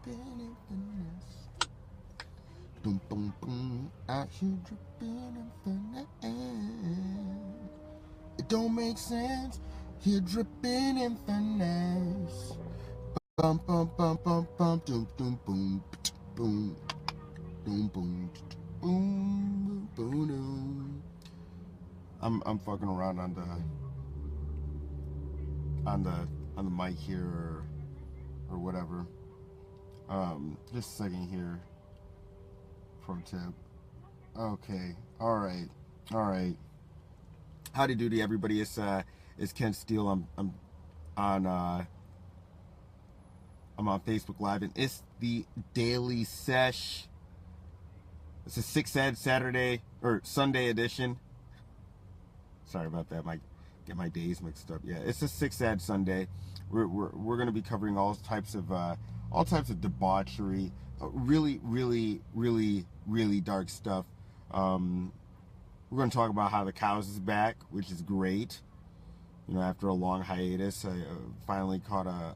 dripping in finesse. Boom, boom, boom. Out here dripping in finesse. It don't make sense. Here dripping in finesse. Bum, bum, bum, bum, bum, doom, doom, boom, boom, boom, boom, boom, boom, boom. I'm fucking around on the mic here or whatever. Just a second here. Pro tip. Okay. All right. Howdy doody, everybody. It's Ken Steele. I'm on Facebook Live, and it's the Daily Sesh. It's a 6 Ed Saturday or Sunday edition. Sorry about that. Get my days mixed up. Yeah, it's a 6 Ed Sunday. We're going to be covering all types of debauchery, really dark stuff. We're going to talk about how the cows is back, which is great. You know, after a long hiatus, I finally caught a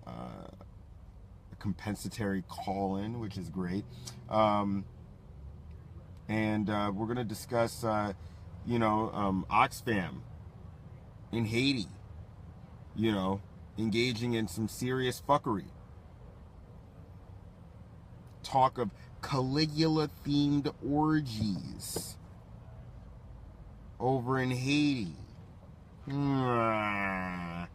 compensatory call-in, which is great. And we're going to discuss, Oxfam in Haiti, engaging in some serious fuckery. Talk of Caligula-themed orgies over in Haiti. We're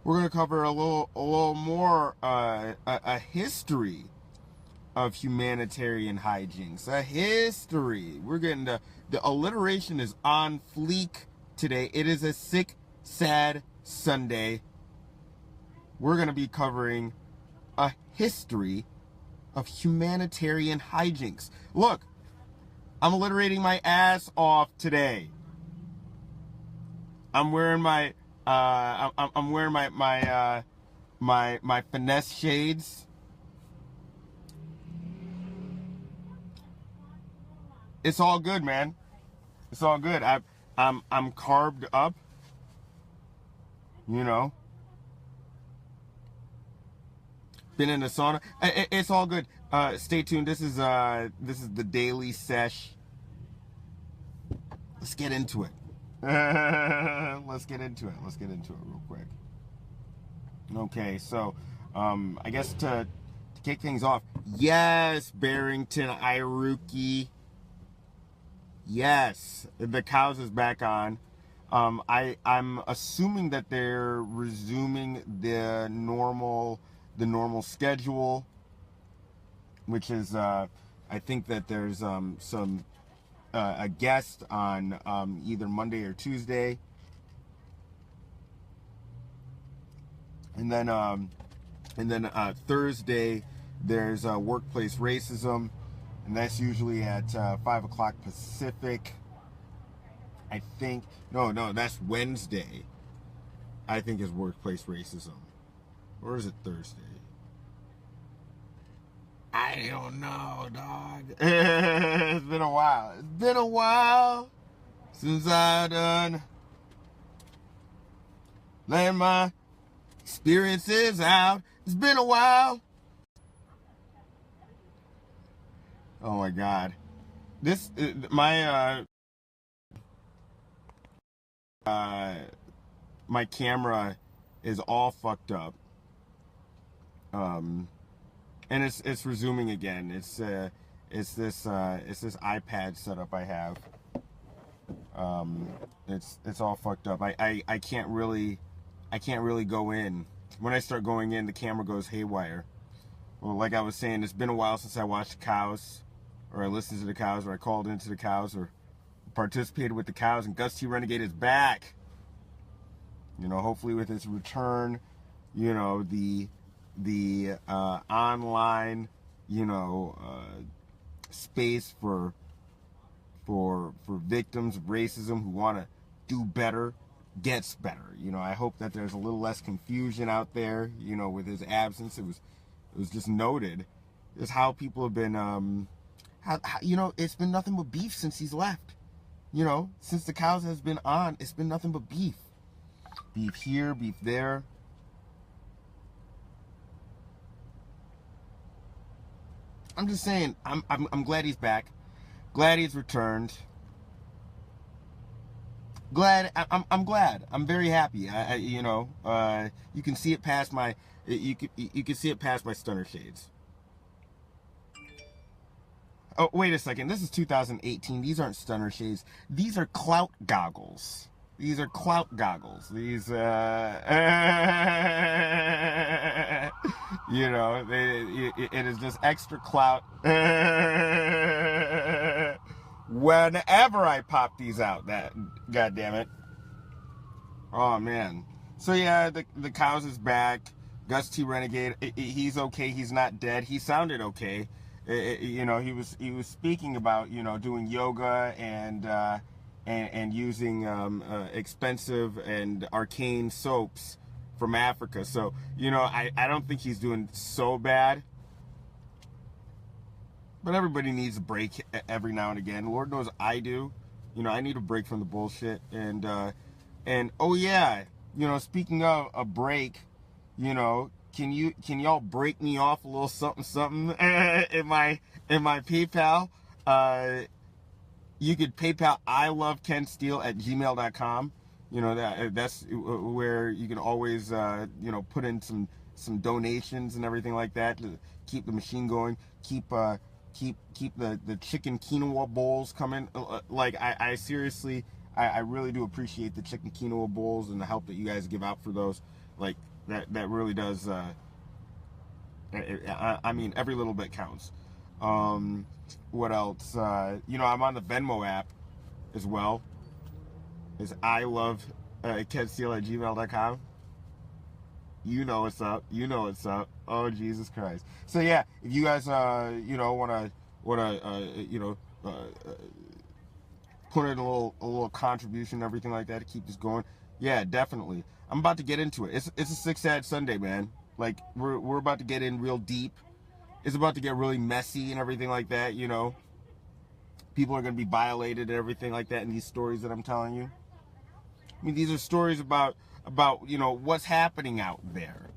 going to cover a little more a history of humanitarian hijinks. A history. We're getting the alliteration is on fleek today. It is a sick, sad Sunday. We're going to be covering a history of humanitarian hijinks. Look, I'm alliterating my ass off today. I'm wearing my my finesse shades. It's all good, man. It's all good. I'm carved up. Been in the sauna. It's all good. Stay tuned. This is the Daily Sesh. Let's get into it. Let's get into it real quick. Okay, so I guess to kick things off, yes, Barrington Iruki. Yes, the cows is back on. I'm assuming that they're resuming the normal schedule, which is I think that there's some a guest on either Monday or Tuesday, and then Thursday there's workplace racism, and that's usually at 5 o'clock Pacific. I think no, that's Wednesday. I think is workplace racism, or is it Thursday? I don't know, dog. It's been a while since I done let my experiences out. It's been a while. Oh my God, this my camera is all fucked up. And it's resuming again. It's this iPad setup I have. It's all fucked up. I can't really go in. When I start going in, the camera goes haywire. Well, like I was saying, it's been a while since I watched the cows, or I listened to the cows, or I called into the cows, or participated with the cows. And Gus T. Renegade is back. Hopefully with his return, the online, space for victims of racism who want to do better gets better. I hope that there's a little less confusion out there. With his absence, it was just noted is how people have been. It's been nothing but beef since he's left. Since the cows has been on, it's been nothing but beef. Beef here, beef there. I'm just saying, I'm glad he's back. Glad he's returned. I'm glad. I'm very happy. You know, you can see it past my, you can see it past my stunner shades. Oh, wait a second. This is 2018. These aren't stunner shades. These are clout goggles. These are clout goggles. These, you know, it is just extra clout. Whenever I pop these out, that, God damn it. Oh, man. So, yeah, the cows is back. Gus T. Renegade, he's okay. He's not dead. He sounded okay. You know, he was speaking about, you know, doing yoga and using expensive and arcane soaps from Africa. So, you know, I don't think he's doing so bad. But everybody needs a break every now and again. Lord knows I do. You know, I need a break from the bullshit. And oh yeah, you know, speaking of a break, you know, can y'all break me off a little something in my PayPal? You could PayPal ilovekensteele@gmail.com. You know, that's where you can always you know, put in some donations and everything like that to keep the machine going, keep the chicken quinoa bowls coming. Like I seriously, I really do appreciate the chicken quinoa bowls and the help that you guys give out for those. Like that really does. I mean, every little bit counts. What else? You know, I'm on the Venmo app as well. It's ilovekensteele@gmail.com. You know what's up. You know what's up. Oh, Jesus Christ. So yeah, if you guys you know, wanna you know, put in a little contribution and everything like that to keep this going, yeah, definitely. I'm about to get into it. It's a Six Sad Sunday, man. Like we're about to get in real deep. It's about to get really messy and everything like that, you know. People are gonna be violated and everything like that in these stories that I'm telling you. I mean, these are stories about you know, what's happening out there.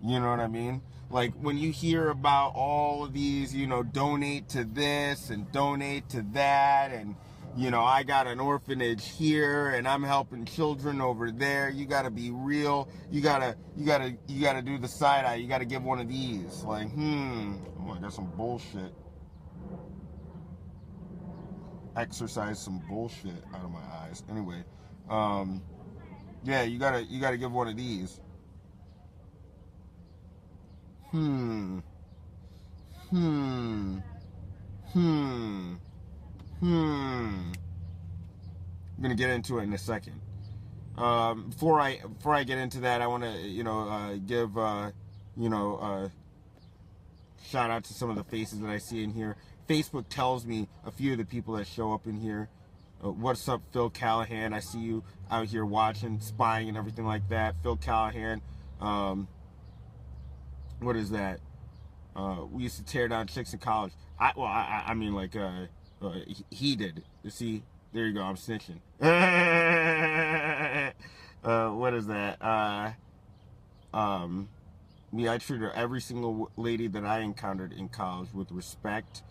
You know what I mean? Like when you hear about all of these, you know, donate to this and donate to that, and you know, I got an orphanage here and I'm helping children over there. You gotta be real. You gotta do the side eye. You gotta give one of these. Like, oh, I got some bullshit. Exercise some bullshit out of my eyes. Anyway, yeah, you gotta give one of these. I'm gonna get into it in a second. Before I get into that, I want to, you know, give you know, shout out to some of the faces that I see in here. Facebook tells me a few of the people that show up in here. What's up, Phil Callahan? I see you out here watching, spying, and everything like that. Phil Callahan. What is that? We used to tear down chicks in college. I mean, like, he did. You see, there you go. I'm snitching. What is that? Yeah, I treated every single lady that I encountered in college with respect.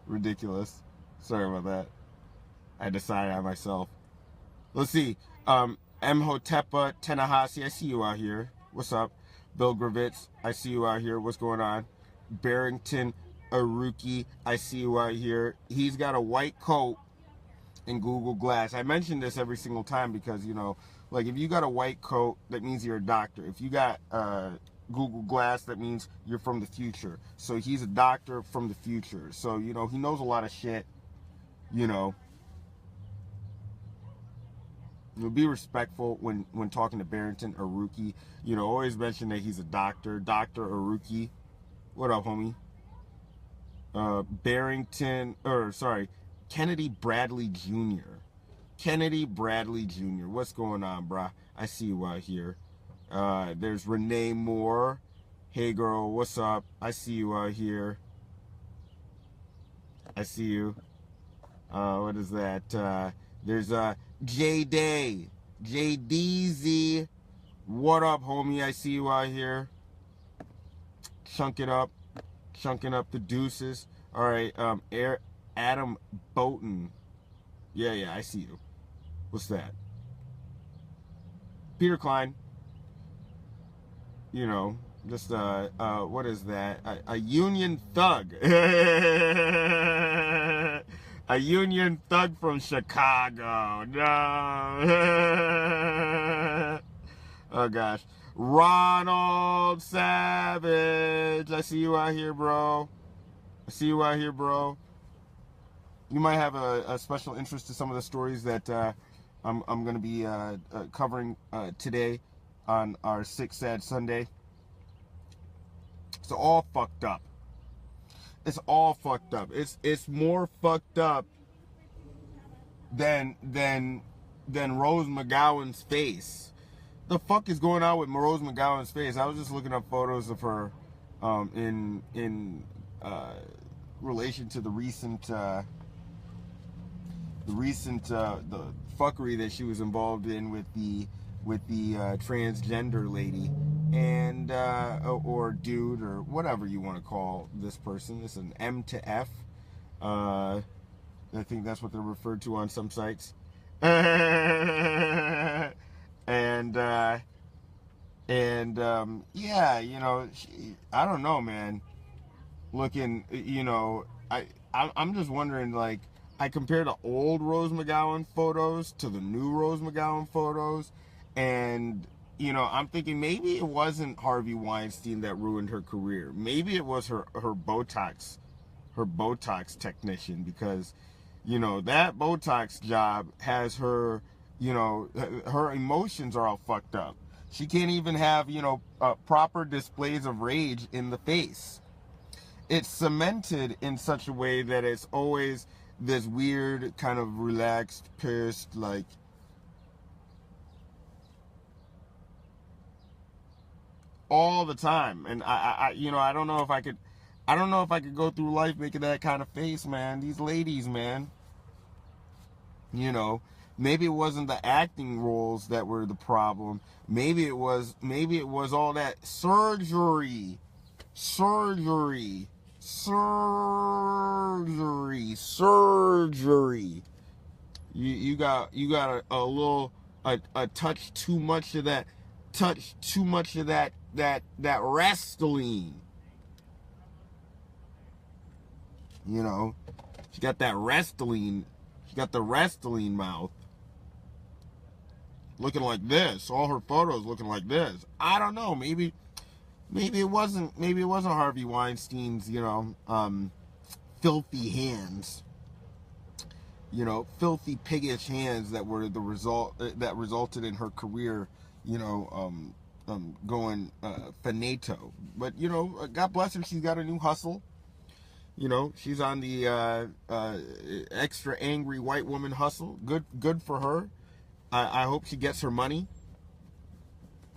Ridiculous. Sorry about that. I decided on myself. Let's see. Mhotepa Tenahasi, I see you out here. What's up? Bill Gravitz, I see you out here. What's going on? Barrington Aruki, I see you out here. He's got a white coat and Google Glass. I mention this every single time because, you know, like if you got a white coat, that means you're a doctor. If you got Google Glass, that means you're from the future. So he's a doctor from the future. So, you know, he knows a lot of shit, you know. Be respectful when talking to Barrington Aruki. You know, always mention that he's a doctor. Dr. Aruki. What up, homie? Kennedy Bradley Jr. Kennedy Bradley Jr. What's going on, brah? I see you out here. There's Renee Moore. Hey, girl, what's up? I see you out here. I see you. What is that? There's J-Day. JDZ. What up, homie? I see you out here. Chunking up the deuces. All right, Adam Boughton. Yeah, I see you. What's that? Peter Klein. You know, just what is that? A union thug. A union thug from Chicago. No. Oh gosh. Ronald Savage. I see you out here, bro. You might have a special interest to some of the stories that I'm going to be covering today on our Sick Sad Sunday. It's all fucked up. It's more fucked up than Rose McGowan's face. The fuck is going on with Rose McGowan's face? I was just looking up photos of her in relation to the fuckery that she was involved in with the transgender lady and or dude or whatever you want to call this person. This is an M to F. I think that's what they're referred to on some sites. And yeah, you know, I don't know, man. Looking, you know, I'm just wondering, like, I compare the old Rose McGowan photos to the new Rose McGowan photos, and you know, I'm thinking maybe it wasn't Harvey Weinstein that ruined her career. Maybe it was her Botox technician, because you know that Botox job has her. You know, her emotions are all fucked up. She can't even have, you know, proper displays of rage in the face. It's cemented in such a way that it's always this weird kind of relaxed, pissed, like, all the time. And I you know, I don't know if I could go through life making that kind of face, man. These ladies, man. You know, maybe it wasn't the acting roles that were the problem. Maybe it was all that surgery. You got a little a touch too much of that wrestling. You know, she got that wrestling. She got the wrestling mouth. Looking like this. All her photos looking like this. I don't know. Maybe it wasn't Harvey Weinstein's, you know, filthy hands. You know, filthy piggish hands that were the result that resulted in her career, you know, going finito. But you know, God bless her. She's got a new hustle. You know, she's on the extra angry white woman hustle. Good for her. I hope she gets her money.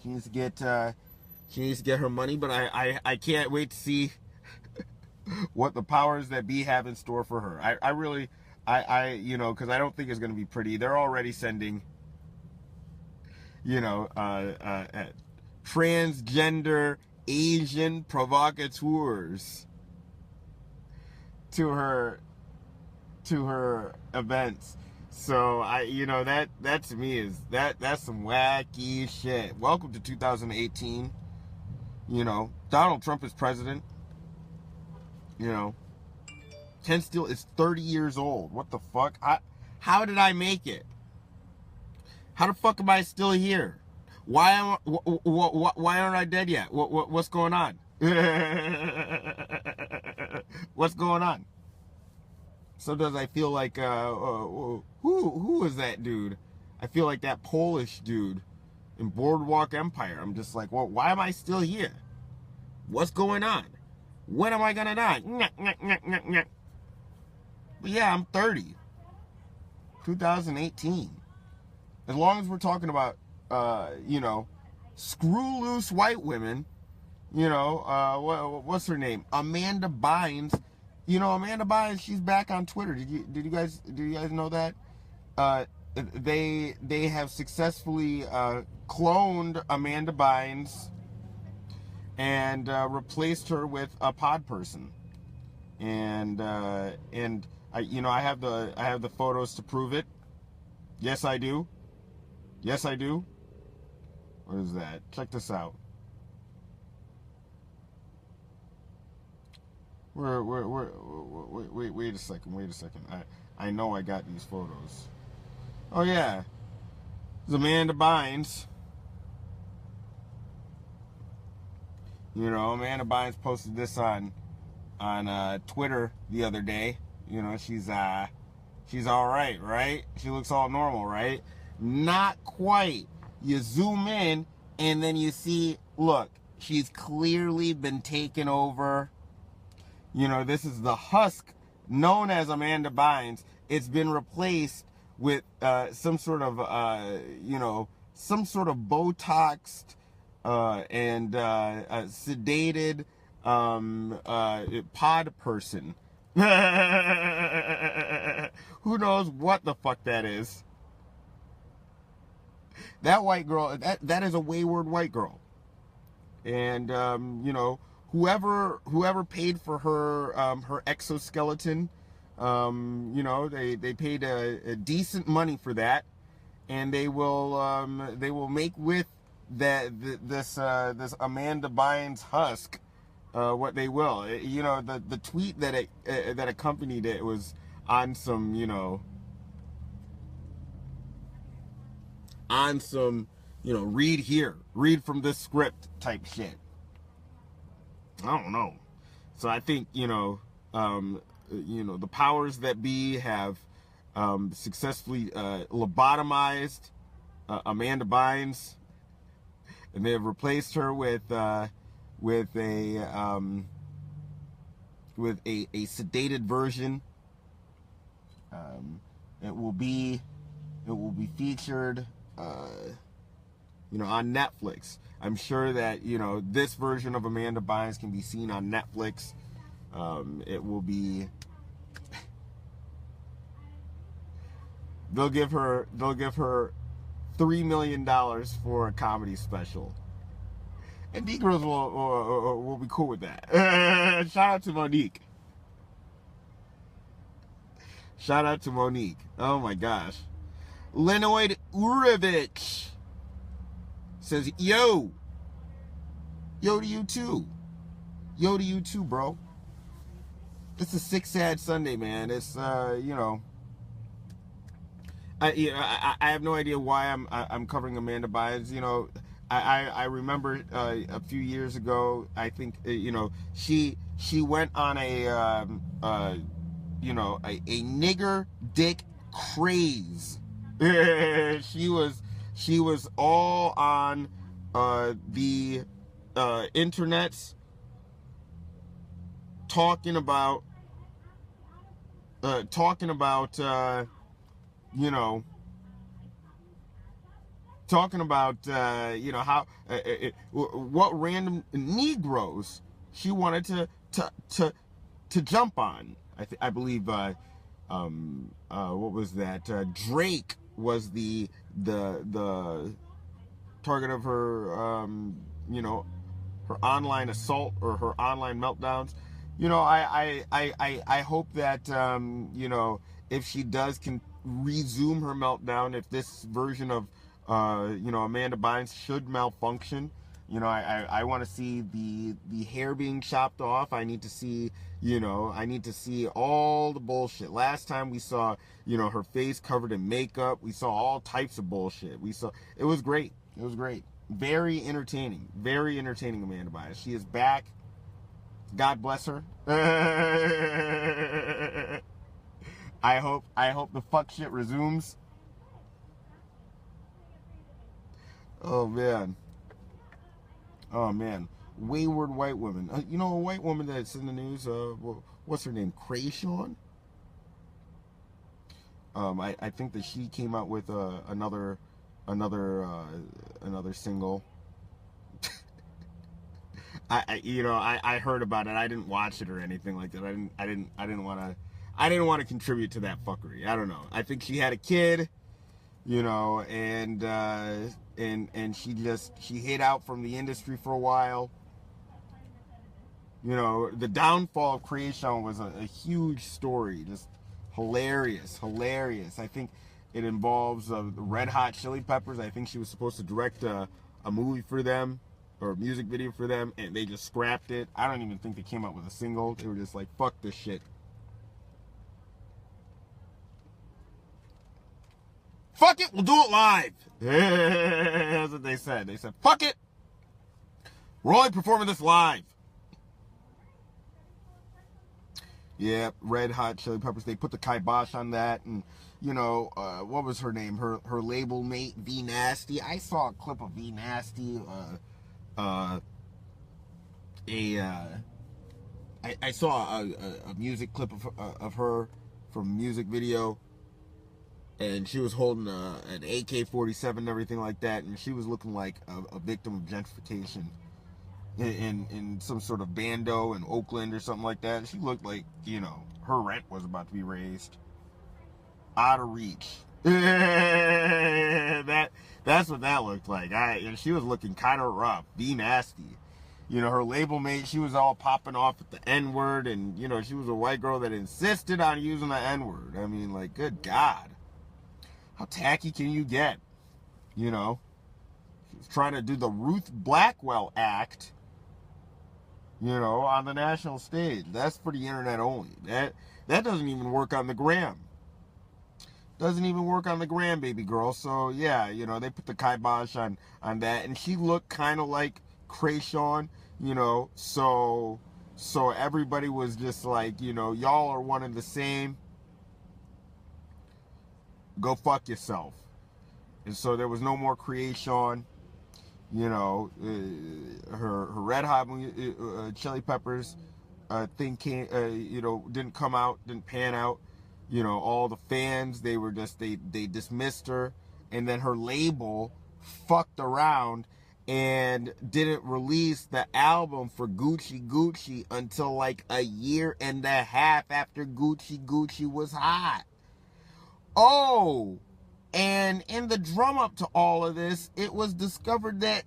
She needs to get her money. But I can't wait to see what the powers that be have in store for her. I really you know, because I don't think it's going to be pretty. They're already sending, you know, transgender Asian provocateurs to her events. So you know, that to me is that's some wacky shit. Welcome to 2018. You know, Donald Trump is president. You know, Ken Steele is 30 years old. What the fuck? How did I make it? How the fuck am I still here? Why aren't I dead yet? What's going on? What's going on? Sometimes I feel like who is that dude? I feel like that Polish dude in Boardwalk Empire. I'm just like, well, why am I still here? What's going on? When am I gonna die? But yeah, I'm 30. 2018. As long as we're talking about you know, screw loose white women, you know, what's her name? Amanda Bynes. You know, Amanda Bynes, she's back on Twitter. Did you guys know that? they have successfully cloned Amanda Bynes and replaced her with a pod person, and I have the photos to prove it. Yes, I do. Yes, I do. What is that? Check this out. Wait a second. Wait a second. I know I got these photos. Oh yeah, it's Amanda Bynes. You know, Amanda Bynes posted this on Twitter the other day. You know, she's all right? She looks all normal, right? Not quite. You zoom in and then you see, look, she's clearly been taken over. You know, this is the husk known as Amanda Bynes. It's been replaced with some sort of Botoxed and sedated pod person. Who knows what the fuck that is? That white girl, that is a wayward white girl. And whoever paid for her her exoskeleton, they paid a decent money for that, and they will make with this Amanda Bynes husk what they will. The tweet that accompanied it was on some read from this script type shit. I don't know. So I think the powers that be have successfully lobotomized Amanda Bynes, and they have replaced her with a sedated version. It will be featured on Netflix. I'm sure that this version of Amanda Bynes can be seen on Netflix. It will be. They'll give her $3 million for a comedy special, and Negroes will be cool with that. Shout out to Monique. Shout out to Monique. Oh my gosh. Lenoid Urevich says, yo to you too. Yo to you too, bro. It's a sick, sad Sunday, man. It's, I have no idea why I'm covering Amanda Bynes. I remember a few years ago, I think, she went on a nigger dick craze. She was all on the internets talking about how what random Negroes she wanted to jump on. I believe what was that? Drake was the target of her her online assault or her online meltdowns. I hope that if she can resume her meltdown, if this version of Amanda Bynes should malfunction, I want to see the hair being chopped off. I need to see all the bullshit. Last time we saw her face covered in makeup. We saw all types of bullshit. It was great. It was great. Very entertaining, Amanda Bynes. She is back. God bless her. I hope the fuck shit resumes. Oh man. Wayward white woman. A white woman that's in the news. What's her name? Krayshawn. I think that she came out with another single. I heard about it. I didn't watch it or anything like that. I didn't want to contribute to that fuckery. I don't know. I think she had a kid. you know, and she hid out from the industry for a while. You know, the downfall of Creation was a huge story, just hilarious. I think it involves the Red Hot Chili Peppers. I think she was supposed to direct a movie for them, or a music video for them, and they just scrapped it. I don't even think they came out with a single. They were just like, fuck this shit. Fuck it, we'll do it live. That's what they said. They said, fuck it, we're only performing this live. Yeah, Red Hot Chili Peppers, they put the kibosh on that. And, you know, what was her name? Her label mate, V Nasty. I saw a clip of V Nasty. I saw a music clip of her from a music video. And she was holding an AK-47 and everything like that. And she was looking like a victim of gentrification. In some sort of bando in Oakland or something like that. She looked like, you know, her rent was about to be raised. Out of reach. That's what that looked like. And she was looking kind of rough. Be nasty. You know, her label mate, she was all popping off at the N-word. And, you know, she was a white girl that insisted on using the N-word. I mean, like, good God. How tacky can you get? You know? She was trying to do the Ruth Blackwell act, you know, on the national stage. That's for the internet only. That doesn't even work on the gram. Doesn't even work on the gram, baby girl. So, yeah, you know, they put the kibosh on that. And she looked kind of like Krayshawn, you know. So everybody was just like, you know, y'all are one and the same. Go fuck yourself. And so there was no more Creation. You know, her Red Hot Chili Peppers thing came, you know, didn't come out, didn't pan out. You know, all the fans, they were just, they dismissed her. And then her label fucked around and didn't release the album for Gucci until like a year and a half after Gucci was hot. Oh! And in the drum up to all of this, it was discovered that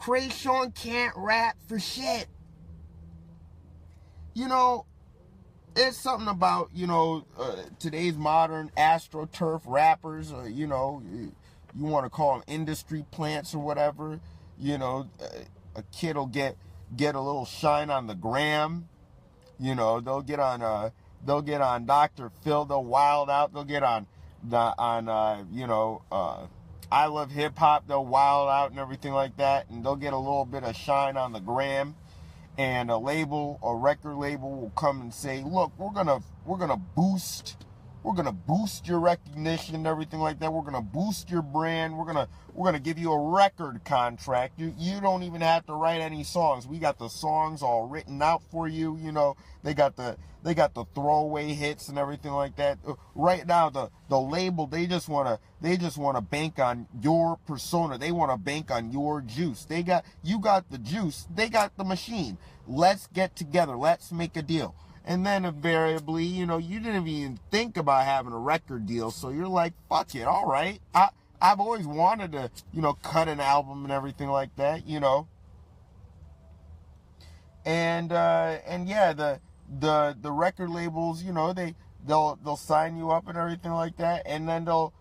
Krayshawn can't rap for shit. You know, it's something about, you know, today's modern AstroTurf rappers, you know, you want to call them industry plants or whatever. You know, a kid will get a little shine on the gram. You know, they'll get on Dr. Phil, they'll wild out, they'll get on you know, I Love Hip Hop, they'll wild out and everything like that, and they'll get a little bit of shine on the gram, and a record label will come and say, look, we're gonna boost your recognition and everything like that. We're gonna boost your brand. We're gonna give you a record contract. You don't even have to write any songs. We got the songs all written out for you. You know, they got the throwaway hits and everything like that. Right now, the label, they just wanna bank on your persona. They wanna bank on your juice. You got the juice. They got the machine. Let's get together. Let's make a deal. And then invariably, you know, you didn't even think about having a record deal, so you're like, fuck it, all right. I've always wanted to, you know, cut an album and everything like that, you know. And yeah, the record labels, you know, they'll sign you up and everything like that, and then they'll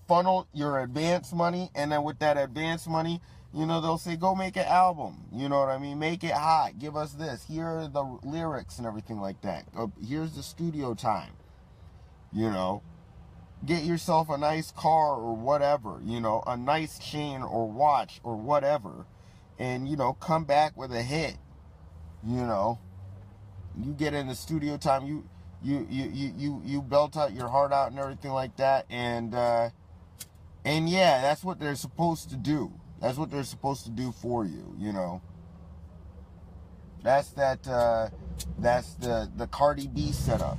funnel your advance money, and then with that advance money, you know, they'll say, go make an album. You know what I mean? Make it hot. Give us this. Here are the lyrics and everything like that. Here's the studio time. You know, get yourself a nice car or whatever. You know, a nice chain or watch or whatever. And, you know, come back with a hit. You know, you get in the studio time. You belt out your heart out and everything like that. And yeah, that's what they're supposed to do. That's what they're supposed to do for you, you know. That's the Cardi B setup.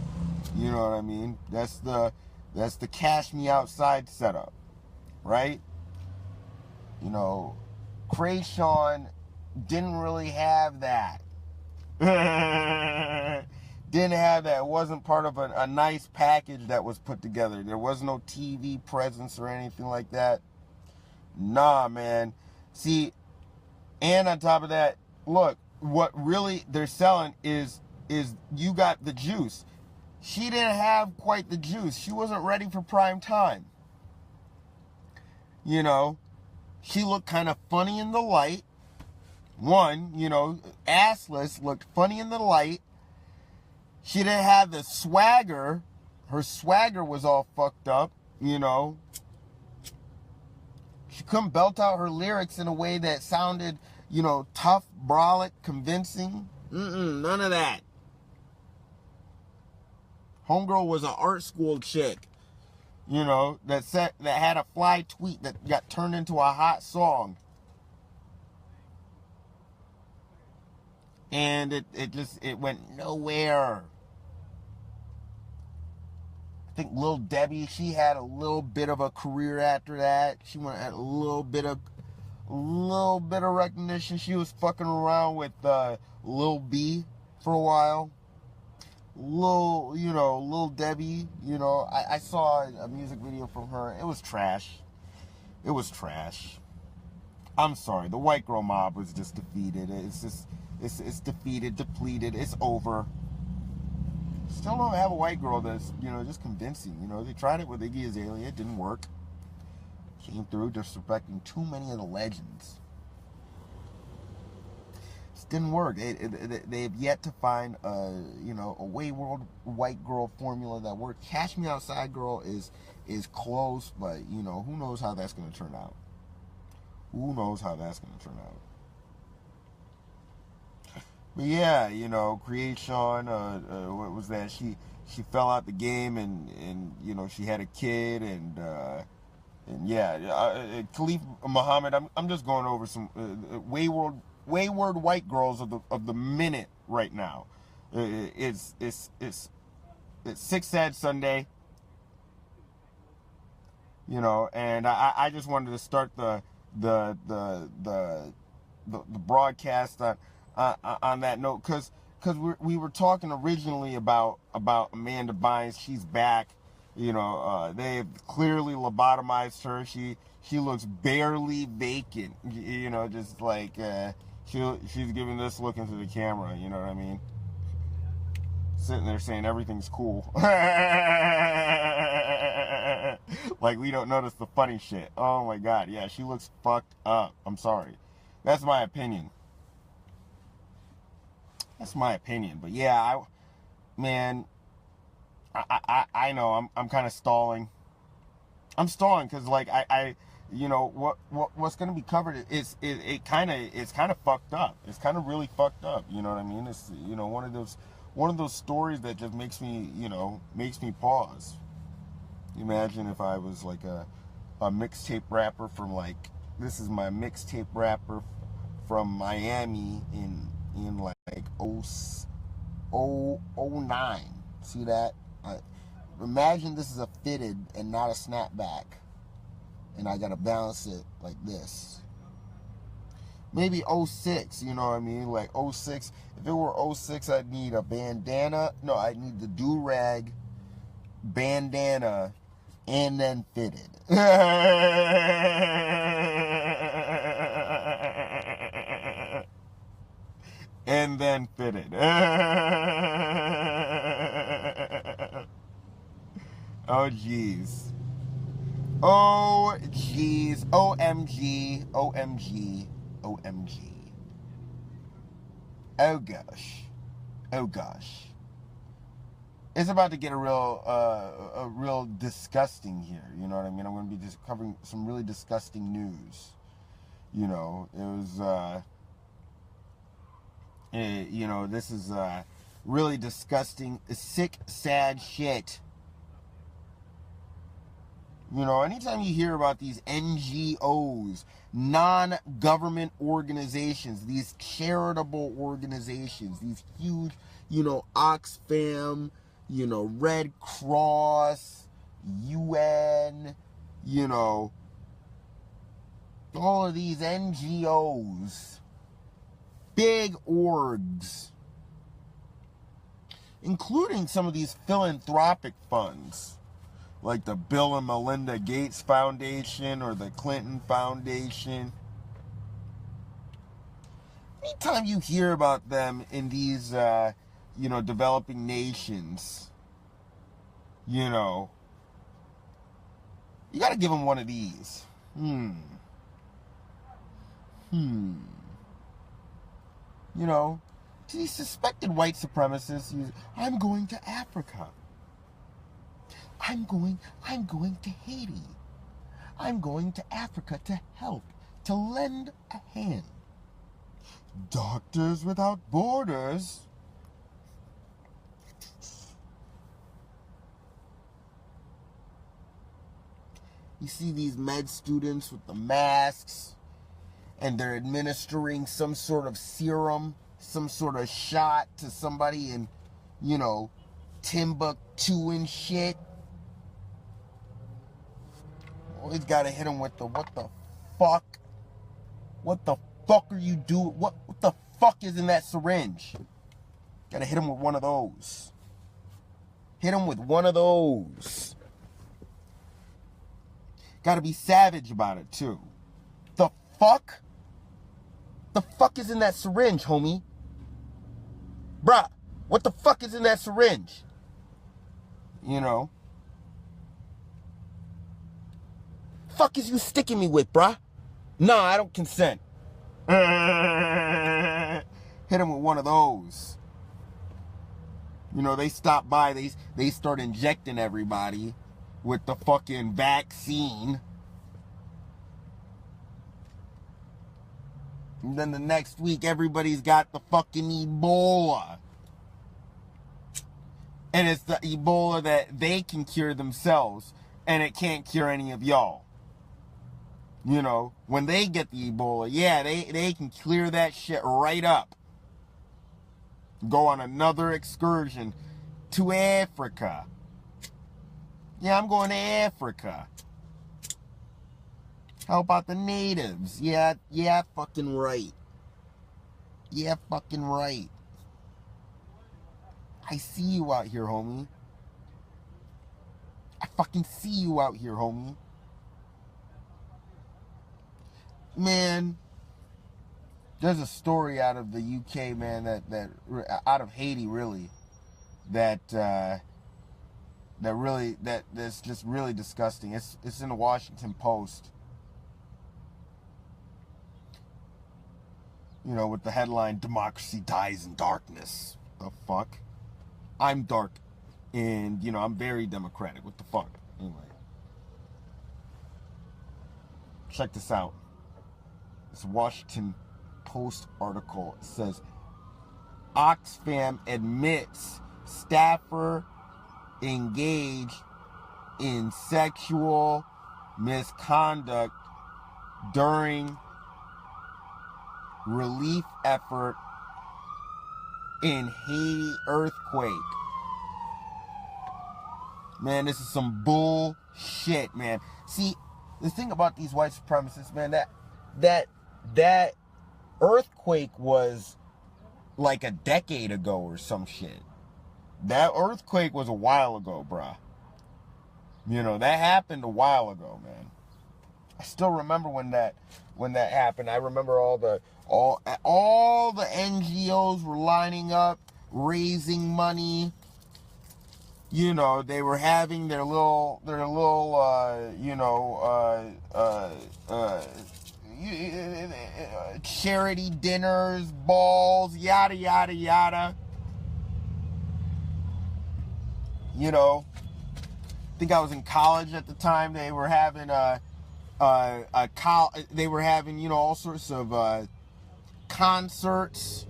You know what I mean? That's the Cash Me Outside setup, right? You know, Krayshawn didn't really have that. Didn't have that. It wasn't part of a nice package that was put together. There was no TV presence or anything like that. Nah, man. See, and on top of that, look, what really they're selling is you got the juice. She didn't have quite the juice. She wasn't ready for prime time. You know, she looked kind of funny in the light. One, you know, assless, looked funny in the light. She didn't have the swagger. Her swagger was all fucked up, you know. She couldn't belt out her lyrics in a way that sounded, you know, tough, brolic, convincing. None of that. Homegirl was an art school chick, you know, that had a fly tweet that got turned into a hot song. And it went nowhere. I think Lil Debbie, she had a little bit of a career after that. She went at a little bit of recognition. She was fucking around with Lil B for a while. Lil Debbie, you know, I saw a music video from her. It was trash. It was trash. I'm sorry. The white girl mob was just defeated. It's defeated, depleted. It's over. Still don't have a white girl that's, you know, just convincing. You know, they tried it with Iggy Azalea. It didn't work. Came through disrespecting too many of the legends. It didn't work. They've yet to find a wayward white girl formula that worked. Cash Me Outside Girl is close, but, you know, who knows how that's going to turn out. Who knows how that's going to turn out. But yeah, you know, Creation, what was that? She fell out the game and you know, she had a kid and yeah, Khalif Muhammad. I'm just going over some wayward white girls of the minute right now. It's Six Sad Sunday, you know, and I just wanted to start the broadcast on that note, because we were talking originally about Amanda Bynes. She's back. You know, they've clearly lobotomized her. She looks barely vacant. You know, just like she's giving this look into the camera. You know what I mean? Sitting there saying everything's cool. Like we don't notice the funny shit. Oh my god, yeah, she looks fucked up. I'm sorry. That's my opinion. That's my opinion. But yeah, I know I'm kind of stalling. I'm stalling because like I you know what's going to be covered is it's kind of fucked up. It's kind of really fucked up. You know what I mean? It's, you know, one of those stories that just makes me pause. Imagine if I was like a mixtape rapper from like, this is my mixtape rapper from Miami in like 09. See that? Imagine this is a fitted and not a snapback, and I gotta balance it like this. Maybe 06, you know what I mean? Like 06. If it were 06, I'd need a bandana. No, I'd need the do-rag, bandana, and then fitted. And then fitted. Oh, jeez. Oh, jeez. OMG. OMG. OMG. Oh, gosh. Oh, gosh. It's about to get a real disgusting here. You know what I mean? I'm going to be just covering some really disgusting news. You know, it was, you know, this is really disgusting, sick, sad shit. You know, anytime you hear about these NGOs, non-government organizations, these charitable organizations, these huge, you know, Oxfam, you know, Red Cross, UN, you know, all of these NGOs, big orgs, including some of these philanthropic funds, like the Bill and Melinda Gates Foundation or the Clinton Foundation. Anytime you hear about them in these, developing nations, you got to give them one of these. To these suspected white supremacists, I'm going to Africa. I'm going to Haiti. I'm going to Africa to help, to lend a hand. Doctors Without Borders. You see these med students with the masks, and they're administering some sort of serum, some sort of shot to somebody in, Timbuktu and shit. Always gotta hit them with the, what the fuck? What the fuck are you doing? What the fuck is in that syringe? Gotta hit them with one of those. Hit them with one of those. Gotta be savage about it, too. The fuck? The fuck is in that syringe, homie? Bruh, what the fuck is in that syringe? Fuck is you sticking me with, bruh? Nah, I don't consent. Hit him with one of those. They stop by, they start injecting everybody with the fucking vaccine. And then the next week, everybody's got the fucking Ebola. And it's the Ebola that they can cure themselves, and it can't cure any of y'all. When they get the Ebola, yeah, they can clear that shit right up. Go on another excursion to Africa. Yeah, I'm going to Africa. How about the natives? Yeah, fucking right. Yeah, fucking right. I see you out here, homie. I fucking see you out here, homie. Man, there's a story out of the UK, man, that out of Haiti, really, that's just really disgusting. It's in the Washington Post. With the headline, "Democracy Dies in Darkness." The fuck? I'm dark, and, I'm very democratic. What the fuck? Anyway. Check this out. This Washington Post article says, Oxfam admits staffer engaged in sexual misconduct during relief effort in Haiti earthquake. Man, this is some bullshit, man. See, the thing about these white supremacists, man, that earthquake was like a decade ago or some shit. That earthquake was a while ago, bruh. That happened a while ago, man. I still remember when that happened. I remember all the NGOs were lining up, raising money. They were having their little charity dinners, balls, yada yada yada. I think I was in college at the time. They were having all sorts of concerts.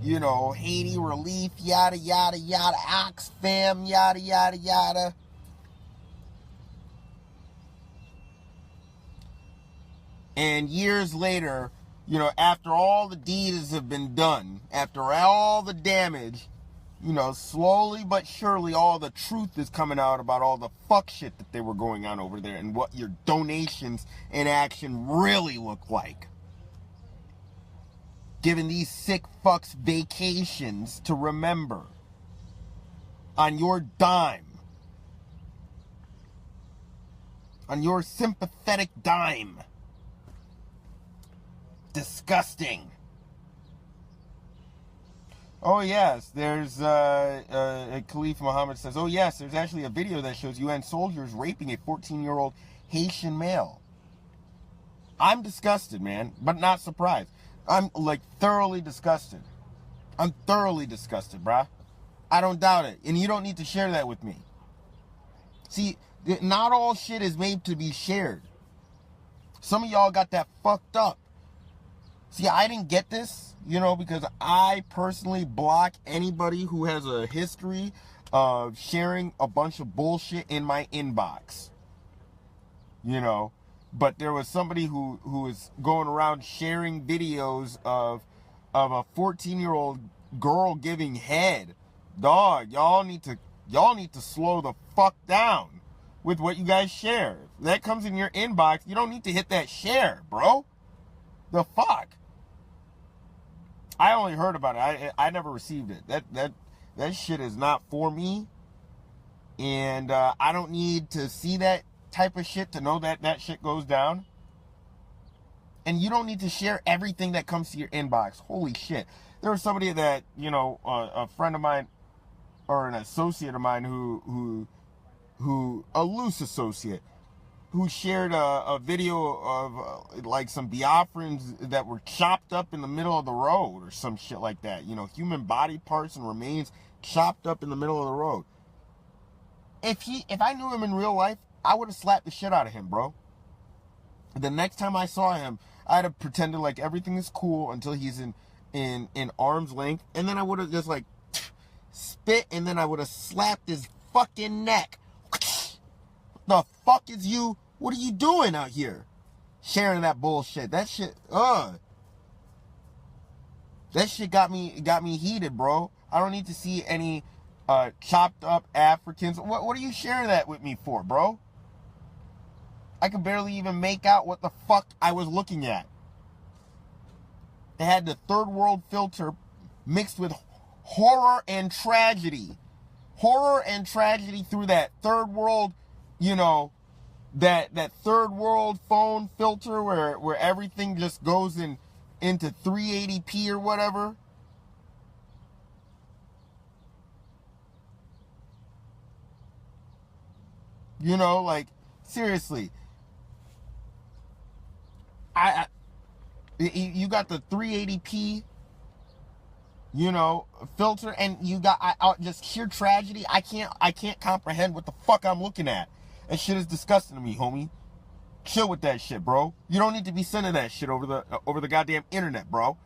Haiti relief, yada yada yada, Oxfam, yada yada yada. And years later, after all the deeds have been done, after all the damage, slowly but surely all the truth is coming out about all the fuck shit that they were going on over there and what your donations and action really look like. Giving these sick fucks vacations to remember. on your dime. On your sympathetic dime. Disgusting. Oh yes, there's Khalif Muhammad says, oh yes, there's actually a video that shows UN soldiers raping a 14-year-old Haitian male. I'm disgusted, man, but not surprised. I'm like thoroughly disgusted. I'm thoroughly disgusted, bruh. I don't doubt it, and you don't need to share that with me. See, not all shit is made to be shared. Some of y'all got that fucked up. See, I didn't get this, you know, because I personally block anybody who has a history of sharing a bunch of bullshit in my inbox. You know, but there was somebody who was going around sharing videos of a 14-year-old girl giving head. Dog, y'all need to slow the fuck down with what you guys share. If that comes in your inbox, you don't need to hit that share, bro. The fuck? I only heard about it. I never received it. That shit is not for me. And I don't need to see that type of shit to know that that shit goes down. And you don't need to share everything that comes to your inbox. Holy shit. There was somebody that, you know, a friend of mine or an associate of mine who a loose associate, who shared a video of like some Biafrans that were chopped up in the middle of the road or some shit like that. You know, human body parts and remains chopped up in the middle of the road. If I knew him in real life, I would have slapped the shit out of him, bro. The next time I saw him, I'd have pretended like everything is cool until he's in arm's length, and then I would have just like spit, and then I would have slapped his fucking neck. The fuck is you? What are you doing out here? Sharing that bullshit. That shit, that shit got me heated, bro. I don't need to see any chopped up Africans. What are you sharing that with me for, bro? I could barely even make out what the fuck I was looking at. It had the third world filter mixed with horror and tragedy. Horror and tragedy through that third world, you know, that third world phone filter where everything just goes into 380p or whatever. You know, like, seriously. You got the 380p, you know, filter, and you got just sheer tragedy. I can't comprehend what the fuck I'm looking at. That shit is disgusting to me, homie. Chill with that shit, bro. You don't need to be sending that shit over the goddamn internet, bro.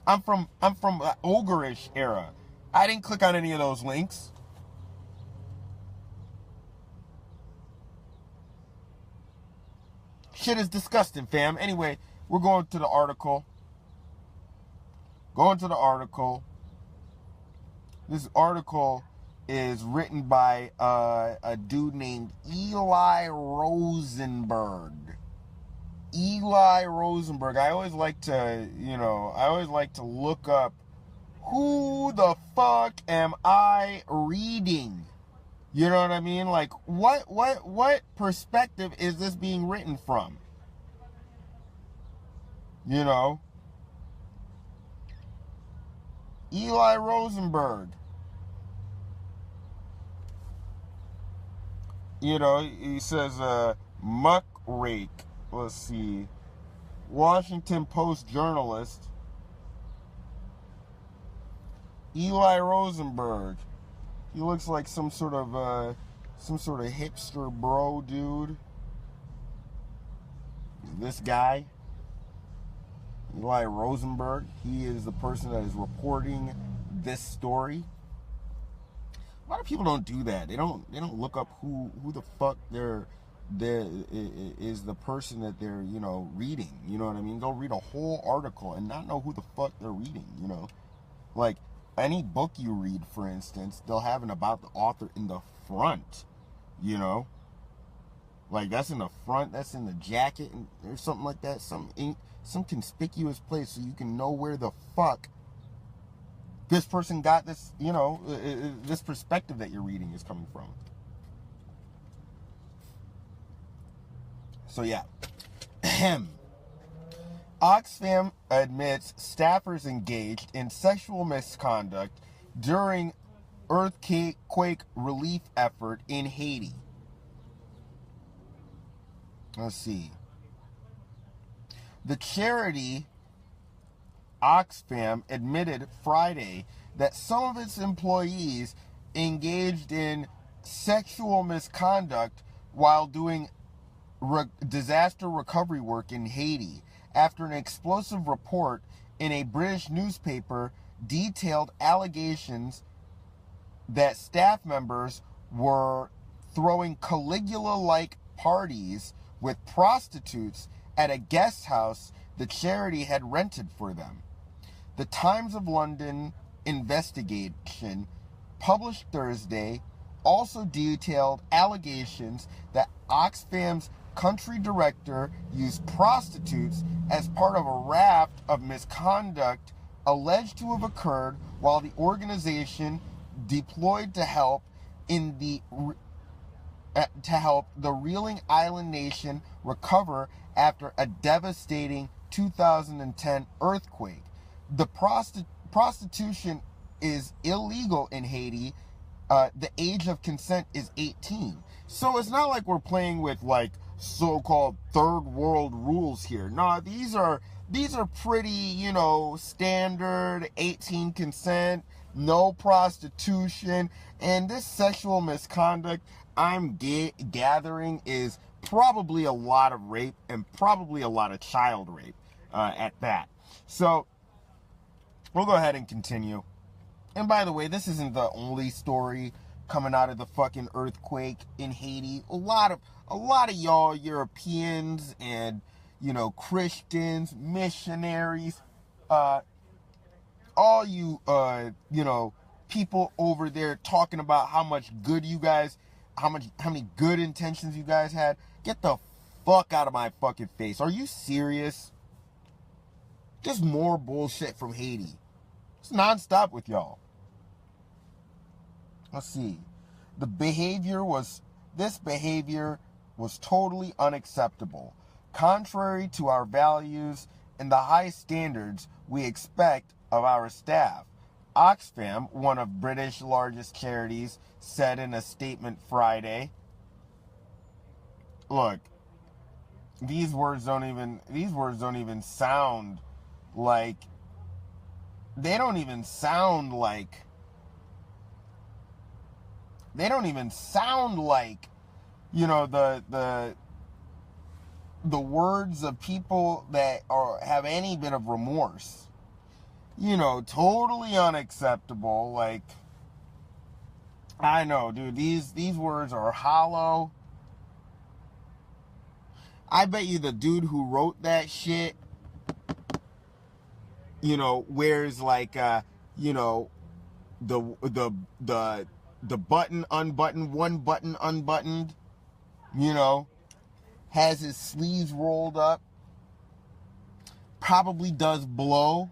I'm from the ogre-ish era. I didn't click on any of those links. Shit is disgusting, fam. Anyway, we're going to the article. This article is written by a dude named Eli Rosenberg. Eli Rosenberg. I always like to look up who the fuck am I reading? You know what I mean? Like, what perspective is this being written from? You know? Eli Rosenberg. You know, he says, muck rake. Let's see. Washington Post journalist. Eli Rosenberg. He looks like some sort of hipster bro dude. This guy, Eli Rosenberg, he is the person that is reporting this story. A lot of people don't do that. They don't look up who the fuck is the person that they're, you know, reading. You know what I mean? They'll read a whole article and not know who the fuck they're reading, you know? Like, any book you read, for instance, they'll have an about the author in the front, you know? Like, that's in the front, that's in the jacket, or something like that. Some conspicuous place so you can know where the fuck this person got this, this perspective that you're reading is coming from. So yeah. Oxfam admits staffers engaged in sexual misconduct during earthquake relief effort in Haiti. Let's see. The charity Oxfam admitted Friday that some of its employees engaged in sexual misconduct while doing disaster recovery work in Haiti after an explosive report in a British newspaper detailed allegations that staff members were throwing Caligula-like parties with prostitutes at a guest house the charity had rented for them. The Times of London investigation, published Thursday, also detailed allegations that Oxfam's country director used prostitutes as part of a raft of misconduct alleged to have occurred while the organization deployed to help the reeling island nation recover after a devastating 2010 earthquake. The prostitution is illegal in Haiti. The age of consent is 18. So it's not like we're playing with like so-called third world rules here. No, these are pretty, standard 18 consent, no prostitution, and this sexual misconduct I'm gathering is probably a lot of rape and probably a lot of child rape at that. So we'll go ahead and continue. And by the way, this isn't the only story coming out of the fucking earthquake in Haiti. A lot of y'all Europeans and, Christians, missionaries, all you, people over there talking about how much good you guys, how many good intentions you guys had. Get the fuck out of my fucking face. Are you serious? Just more bullshit from Haiti. It's nonstop with y'all. Let's see. This behavior was totally unacceptable. Contrary to our values and the high standards we expect of our staff, Oxfam, one of British largest charities, said in a statement Friday. Look, these words don't even sound like, they don't even sound like the words of people that have any bit of remorse. Totally unacceptable. Like, I know, dude, these words are hollow. I bet you the dude who wrote that shit, wears like, the button unbuttoned, one button unbuttoned, has his sleeves rolled up, probably does blow,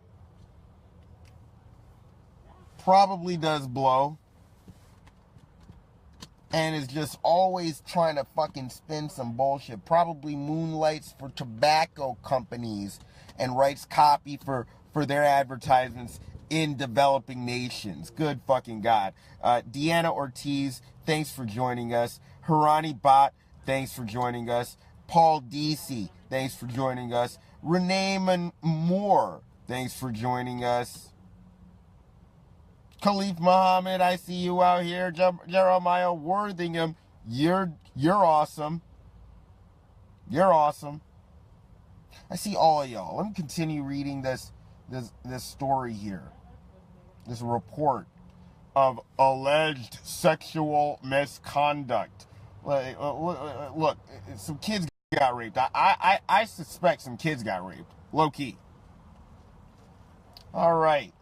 and is just always trying to fucking spin some bullshit, probably moonlights for tobacco companies and writes copy for their advertisements in developing nations. Good fucking God. Deanna Ortiz, thanks for joining us. Harani Bot, thanks for joining us. Paul DC, thanks for joining us. Renee Moore, thanks for joining us. Khalif Muhammad, I see you out here. Jeremiah Worthingham, you're awesome. You're awesome. I see all of y'all. Let me continue reading this story here. This report of alleged sexual misconduct. Look, some kids got raped. I suspect some kids got raped. Low key. All right.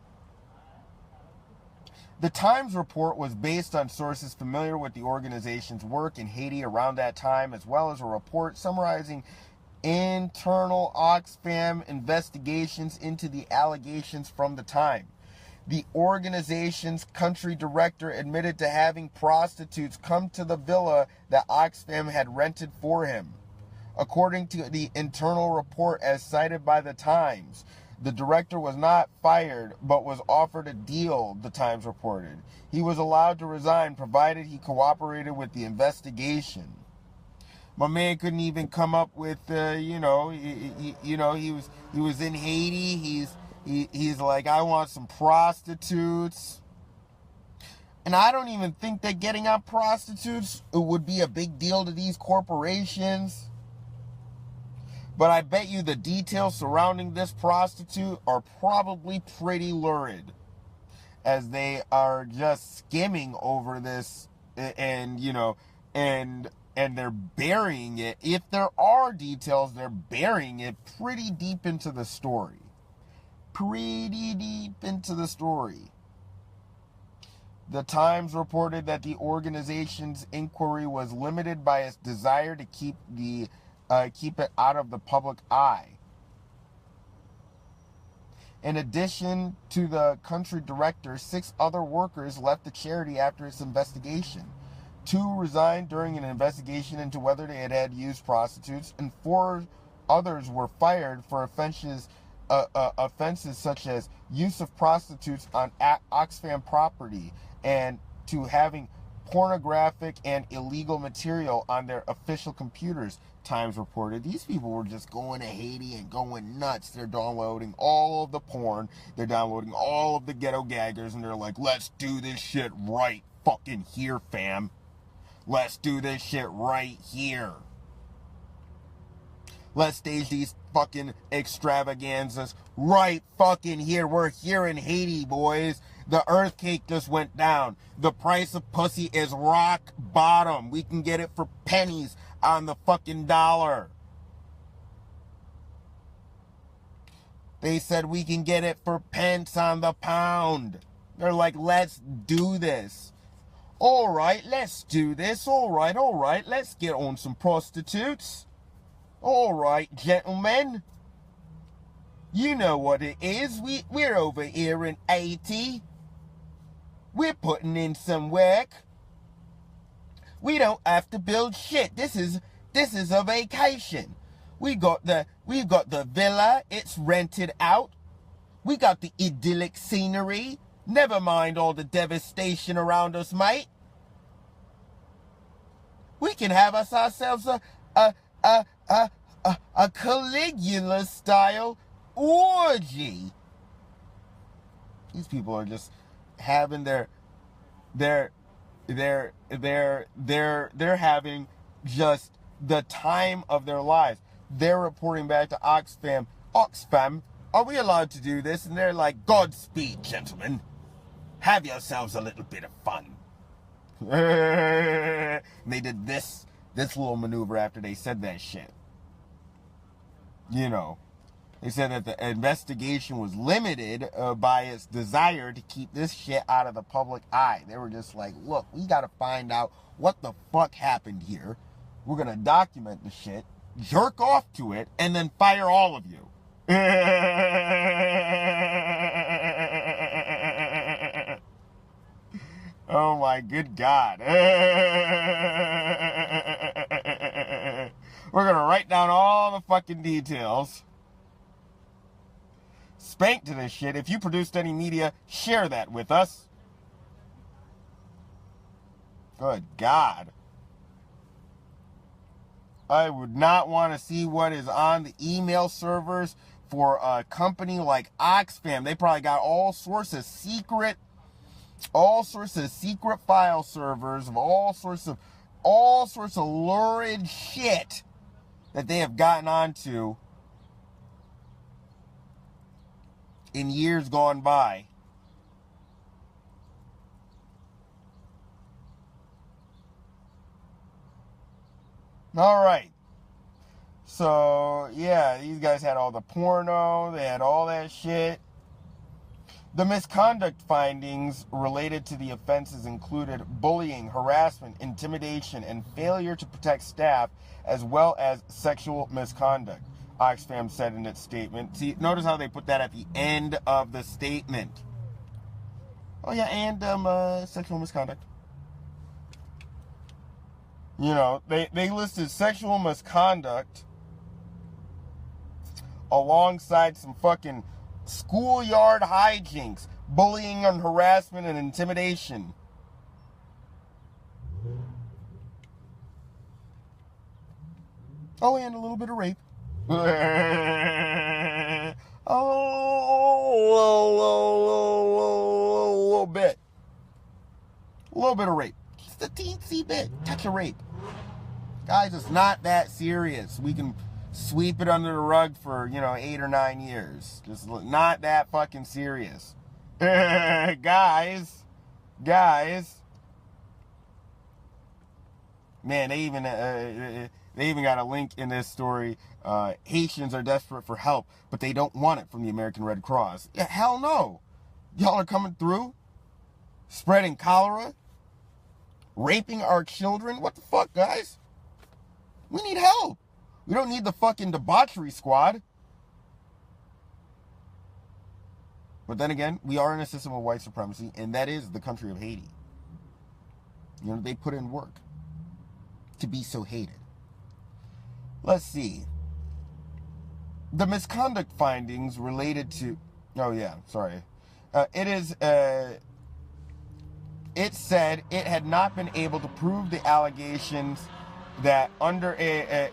The Times report was based on sources familiar with the organization's work in Haiti around that time, as well as a report summarizing internal Oxfam investigations into the allegations from the time. The organization's country director admitted to having prostitutes come to the villa that Oxfam had rented for him. According to the internal report as cited by the Times, the director was not fired, but was offered a deal, the Times reported. He was allowed to resign provided he cooperated with the investigation. My man couldn't even come up with, he was in Haiti. He's like, I want some prostitutes. And I don't even think that getting out prostitutes would be a big deal to these corporations. But I bet you the details surrounding this prostitute are probably pretty lurid, as they are just skimming over this and they're burying it. If there are details, they're burying it pretty deep into the story. Pretty deep into the story. The Times reported that the organization's inquiry was limited by its desire to keep it out of the public eye. In addition to the country director, 6 other workers left the charity after its investigation. 2 resigned during an investigation into whether they had used prostitutes, and 4 others were fired for offenses such as use of prostitutes on Oxfam property and to having pornographic and illegal material on their official computers, Times reported. These people were just going to Haiti and going nuts. They're downloading all of the porn. They're downloading all of the ghetto gaggers, and they're like, let's do this shit right fucking here, fam. Let's do this shit right here. Let's stage these fucking extravaganzas right fucking here. We're here in Haiti, boys. The earthquake just went down. The price of pussy is rock bottom. We can get it for pennies on the fucking dollar. They said we can get it for pence on the pound. They're like, let's do this. All right, let's do this. All right, let's get on some prostitutes. All right, gentlemen. You know what it is. We're over here in Haiti. We're putting in some work. We don't have to build shit. This is a vacation. We've got the villa. It's rented out. We got the idyllic scenery. Never mind all the devastation around us, mate. We can have ourselves a Caligula style orgy. These people are just having they're having just the time of their lives. They're reporting back to Oxfam. Oxfam, are we allowed to do this? And they're like, Godspeed, gentlemen. Have yourselves a little bit of fun. And they did this little maneuver after they said that shit. You know, they said that the investigation was limited by its desire to keep this shit out of the public eye. They were just like, look, we got to find out what the fuck happened here. We're going to document the shit, jerk off to it, and then fire all of you. Oh my good God. We're going to write down all the fucking details. Spank to this shit. If you produced any media, share that with us. Good God. I would not want to see what is on the email servers for a company like Oxfam. They probably got all sorts of secret file servers of all sorts of lurid shit that they have gotten onto in years gone by. All right. So, yeah, these guys had all the porno. They had all that shit. The misconduct findings related to the offenses included bullying, harassment, intimidation, and failure to protect staff, as well as sexual misconduct, Oxfam said in its statement. See, notice how they put that at the end of the statement. Oh yeah, and sexual misconduct. You know, they listed sexual misconduct alongside some fucking schoolyard hijinks, bullying and harassment and intimidation. Oh, and a little bit of rape. A little bit. A little bit of rape. Just a teensy bit. Touch of rape. Guys, it's not that serious. We can sweep it under the rug for, 8 or 9 years. Just not that fucking serious. Guys. Man, they even got a link in this story. Haitians are desperate for help, but they don't want it from the American Red Cross. Yeah, hell no. Y'all are coming through, spreading cholera, raping our children. What the fuck, guys? We need help. We don't need the fucking debauchery squad. But then again, we are in a system of white supremacy, and that is the country of Haiti. They put in work to be so hated. Let's see. The misconduct findings related to... Oh, yeah, sorry. It said it had not been able to prove the allegations that underage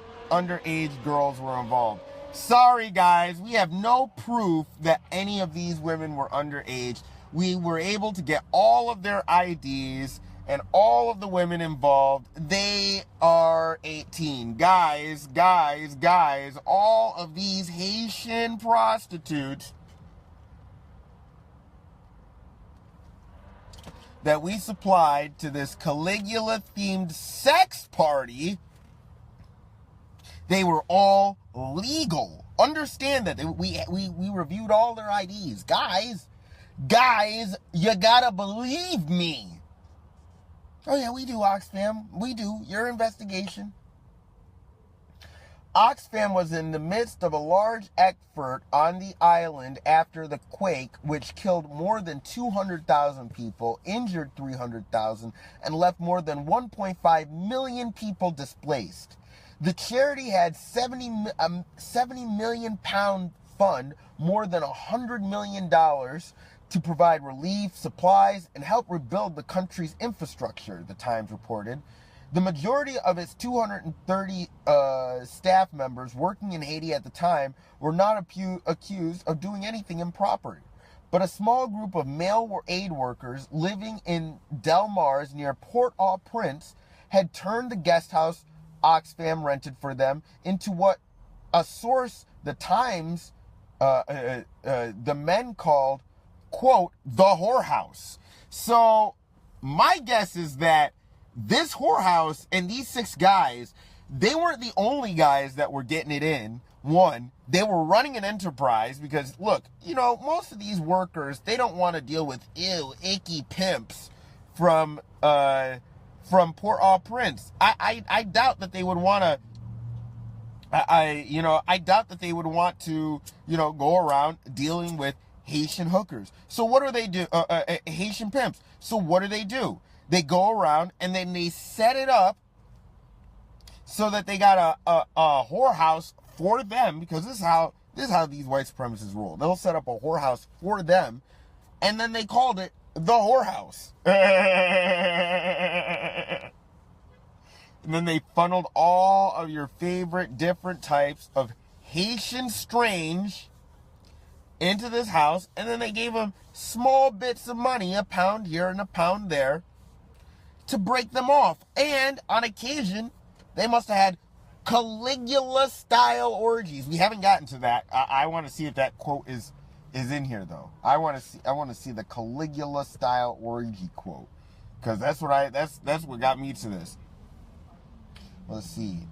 girls were involved. Sorry, guys. We have no proof that any of these women were underage. We were able to get all of their IDs, and all of the women involved, they are 18. Guys, all of these Haitian prostitutes that we supplied to this Caligula-themed sex party, they were all legal. Understand that. We reviewed all their IDs. Guys, you gotta believe me. Oh yeah, we do, Oxfam. We do. Your investigation. Oxfam was in the midst of a large effort on the island after the quake, which killed more than 200,000 people, injured 300,000, and left more than 1.5 million people displaced. The charity had £70 million fund, more than $100 million, to provide relief, supplies, and help rebuild the country's infrastructure, the Times reported. The majority of its 230 staff members working in Haiti at the time were not accused of doing anything improper. But a small group of male aid workers living in Del Mars near Port-au-Prince had turned the guest house Oxfam rented for them into what a source, the Times, the men called, quote, the whorehouse. So my guess is that this whorehouse and these 6 guys, they weren't the only guys that were getting it in. One, they were running an enterprise because, look, most of these workers, they don't want to deal with icky pimps from Port-au-Prince. I doubt that they would want to. I doubt that they would want to, go around dealing with Haitian hookers. So what do they do? Haitian pimps. So what do? They go around and then they set it up so that they got a whorehouse for them, because this is how these white supremacists roll. They'll set up a whorehouse for them, and then they called it the whorehouse. And then they funneled all of your favorite different types of Haitian strange into this house, and then they gave them small bits of money, a pound here and a pound there, to break them off. And on occasion, they must have had Caligula-style orgies. We haven't gotten to that. I want to see if that quote is in here, though. I want to see the Caligula-style orgy quote, because that's what got me to this. Let's see.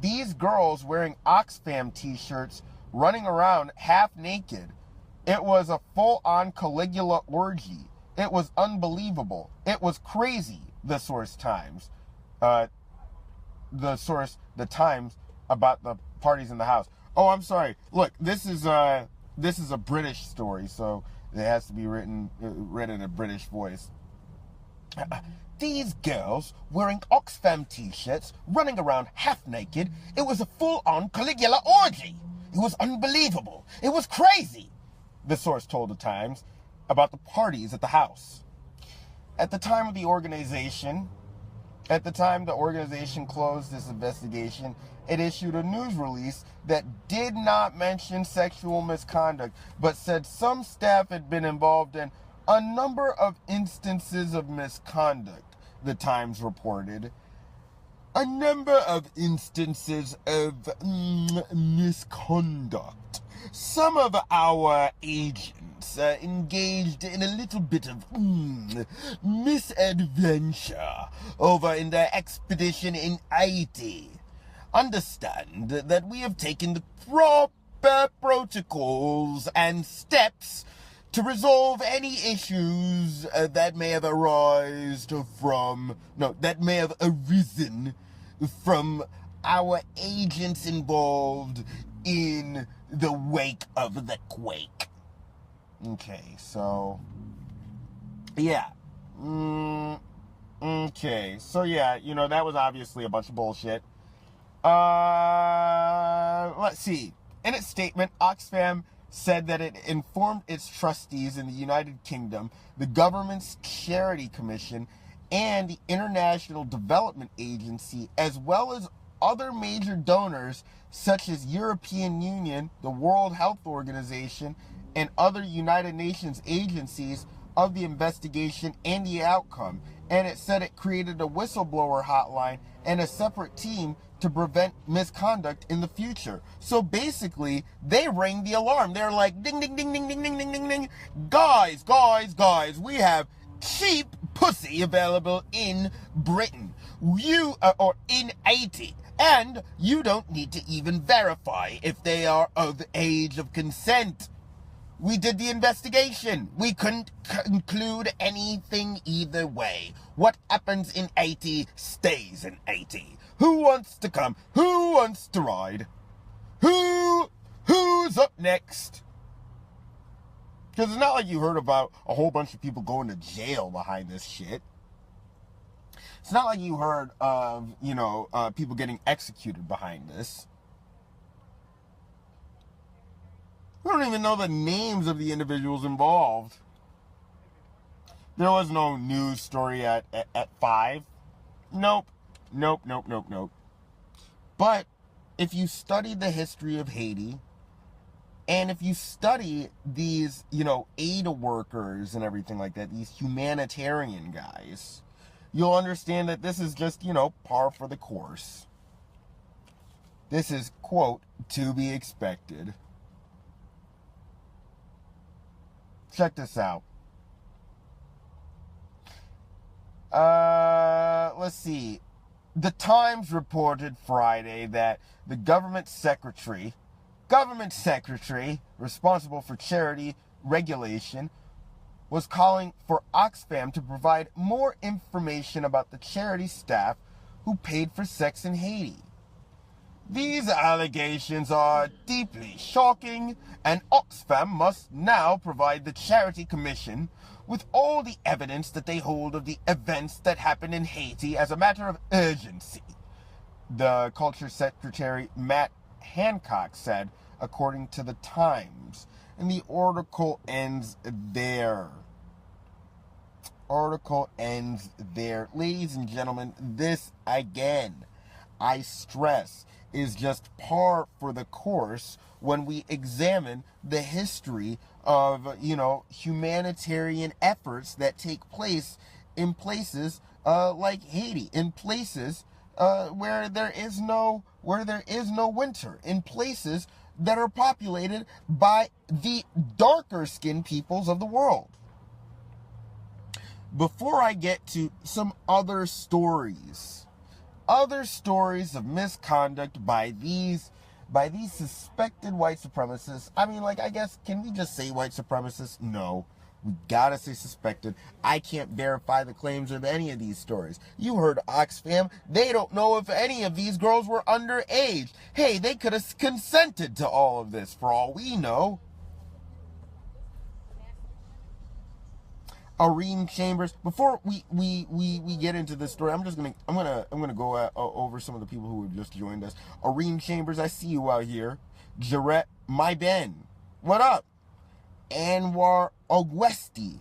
These girls wearing Oxfam t-shirts, running around half naked. It was a full-on Caligula orgy. It was unbelievable. It was crazy, the source Times. The Times, about the parties in the house. Oh, I'm sorry. Look, this is this is a British story, so it has to be read in a British voice. These girls wearing Oxfam t-shirts, running around half naked. It was a full-on Caligula orgy. It was unbelievable. It was crazy, the source told the Times about the parties at the house. At the time the organization closed this investigation, it issued a news release that did not mention sexual misconduct, but said some staff had been involved in a number of instances of misconduct, the Times reported. A number of instances of misconduct. Some of our agents engaged in a little bit of misadventure over in their expedition in Haiti. Understand that we have taken the proper protocols and steps to resolve any issues that may have arisen from our agents involved in the wake of the quake. Okay, so yeah. Okay, so yeah, that was obviously a bunch of bullshit. Let's see. In its statement, Oxfam said that it informed its trustees in the United Kingdom, the government's Charity Commission, and the International Development Agency, as well as other major donors such as European Union, the World Health Organization, and other United Nations agencies of the investigation and the outcome. And it said it created a whistleblower hotline and a separate team to prevent misconduct in the future. So basically, they rang the alarm. They're like, ding, ding, ding, ding, ding, ding, ding, ding, ding. Guys, we have cheap pussy available in Britain. Or in Haiti. And you don't need to even verify if they are of age of consent. We did the investigation. We couldn't conclude anything either way. What happens in Haiti stays in Haiti. Who wants to come? Who wants to ride? Who's up next? Because it's not like you heard about a whole bunch of people going to jail behind this shit. It's not like you heard of, people getting executed behind this. We don't even know the names of the individuals involved. There was no news story at 5. Nope. But if you study the history of Haiti, and if you study these, aid workers and everything like that, these humanitarian guys, you'll understand that this is just, par for the course. This is, quote, to be expected. Check this out. Let's see. The Times reported Friday that the government secretary responsible for charity regulation was calling for Oxfam to provide more information about the charity staff who paid for sex in Haiti. These allegations are deeply shocking, and Oxfam must now provide the Charity Commission with all the evidence that they hold of the events that happened in Haiti as a matter of urgency, the Culture Secretary Matt Hancock said, according to the Times. And the article ends there. Ladies and gentlemen, this, again, I stress, is just par for the course when we examine the history of, humanitarian efforts that take place in places like Haiti, in places where there is no winter, in places that are populated by the darker skinned peoples of the world. Before I get to some other stories of misconduct by these suspected white supremacists. I mean, I guess, can we just say white supremacists? No. We gotta say suspected. I can't verify the claims of any of these stories. You heard Oxfam. They don't know if any of these girls were underage. Hey, they could have consented to all of this for all we know. Irene Chambers. Before we get into this story, I'm gonna go over some of the people who have just joined us. Irene Chambers, I see you out here. Jarrett, my Ben, what up? Anwar Ogwesti,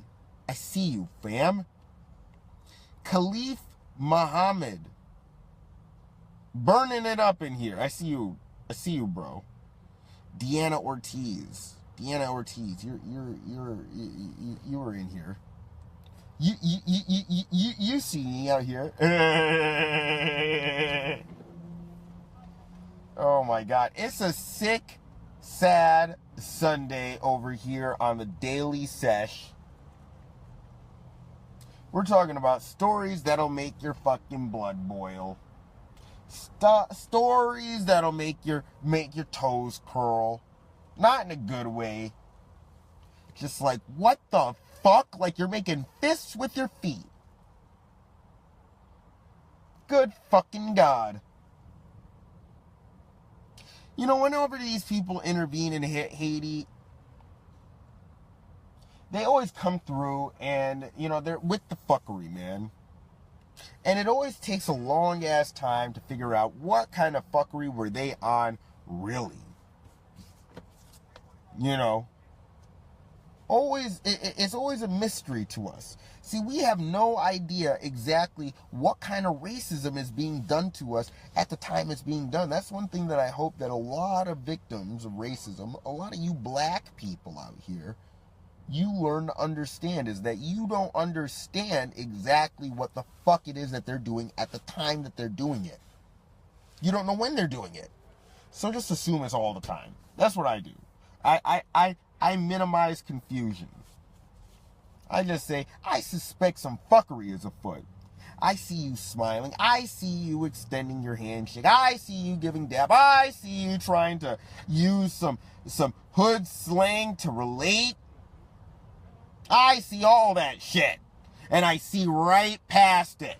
I see you, fam. Khalif Muhammad, burning it up in here. I see you, bro. Deanna Ortiz, you were in here. You see me out here. Oh my God, it's a sick, sad Sunday over here on the Daily Sesh. We're talking about stories that'll make your fucking blood boil. Stories that'll make your toes curl. Not in a good way. Just like, what the fuck? Like you're making fists with your feet. Good fucking God. You know, whenever these people intervene in Haiti, they always come through and, you know, they're with the fuckery, man. And it always takes a long ass time to figure out what kind of fuckery were they on really. You know, it's always a mystery to us. See, we have no idea exactly what kind of racism is being done to us at the time it's being done. That's one thing that I hope that a lot of victims of racism, a lot of you black people out here, you learn to understand, is that you don't understand exactly what the fuck it is that they're doing at the time that they're doing it. You don't know when they're doing it. So just assume it's all the time. That's what I do. I minimize confusion. I just say, I suspect some fuckery is afoot. I see you smiling. I see you extending your handshake. I see you giving dab. I see you trying to use some hood slang to relate. I see all that shit. And I see right past it.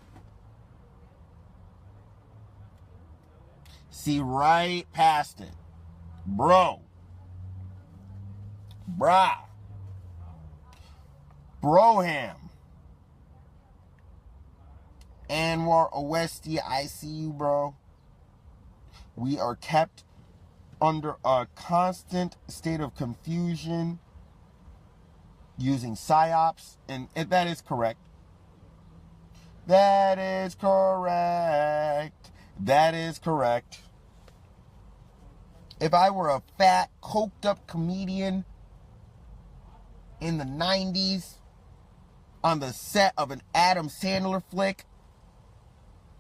See right past it. Bro. Brah. Broham. Anwar Owesti, I see you, bro. We are kept under a constant state of confusion using psyops, and that is correct. That is correct. That is correct. If I were a fat, coked up comedian in the 90s on the set of an Adam Sandler flick,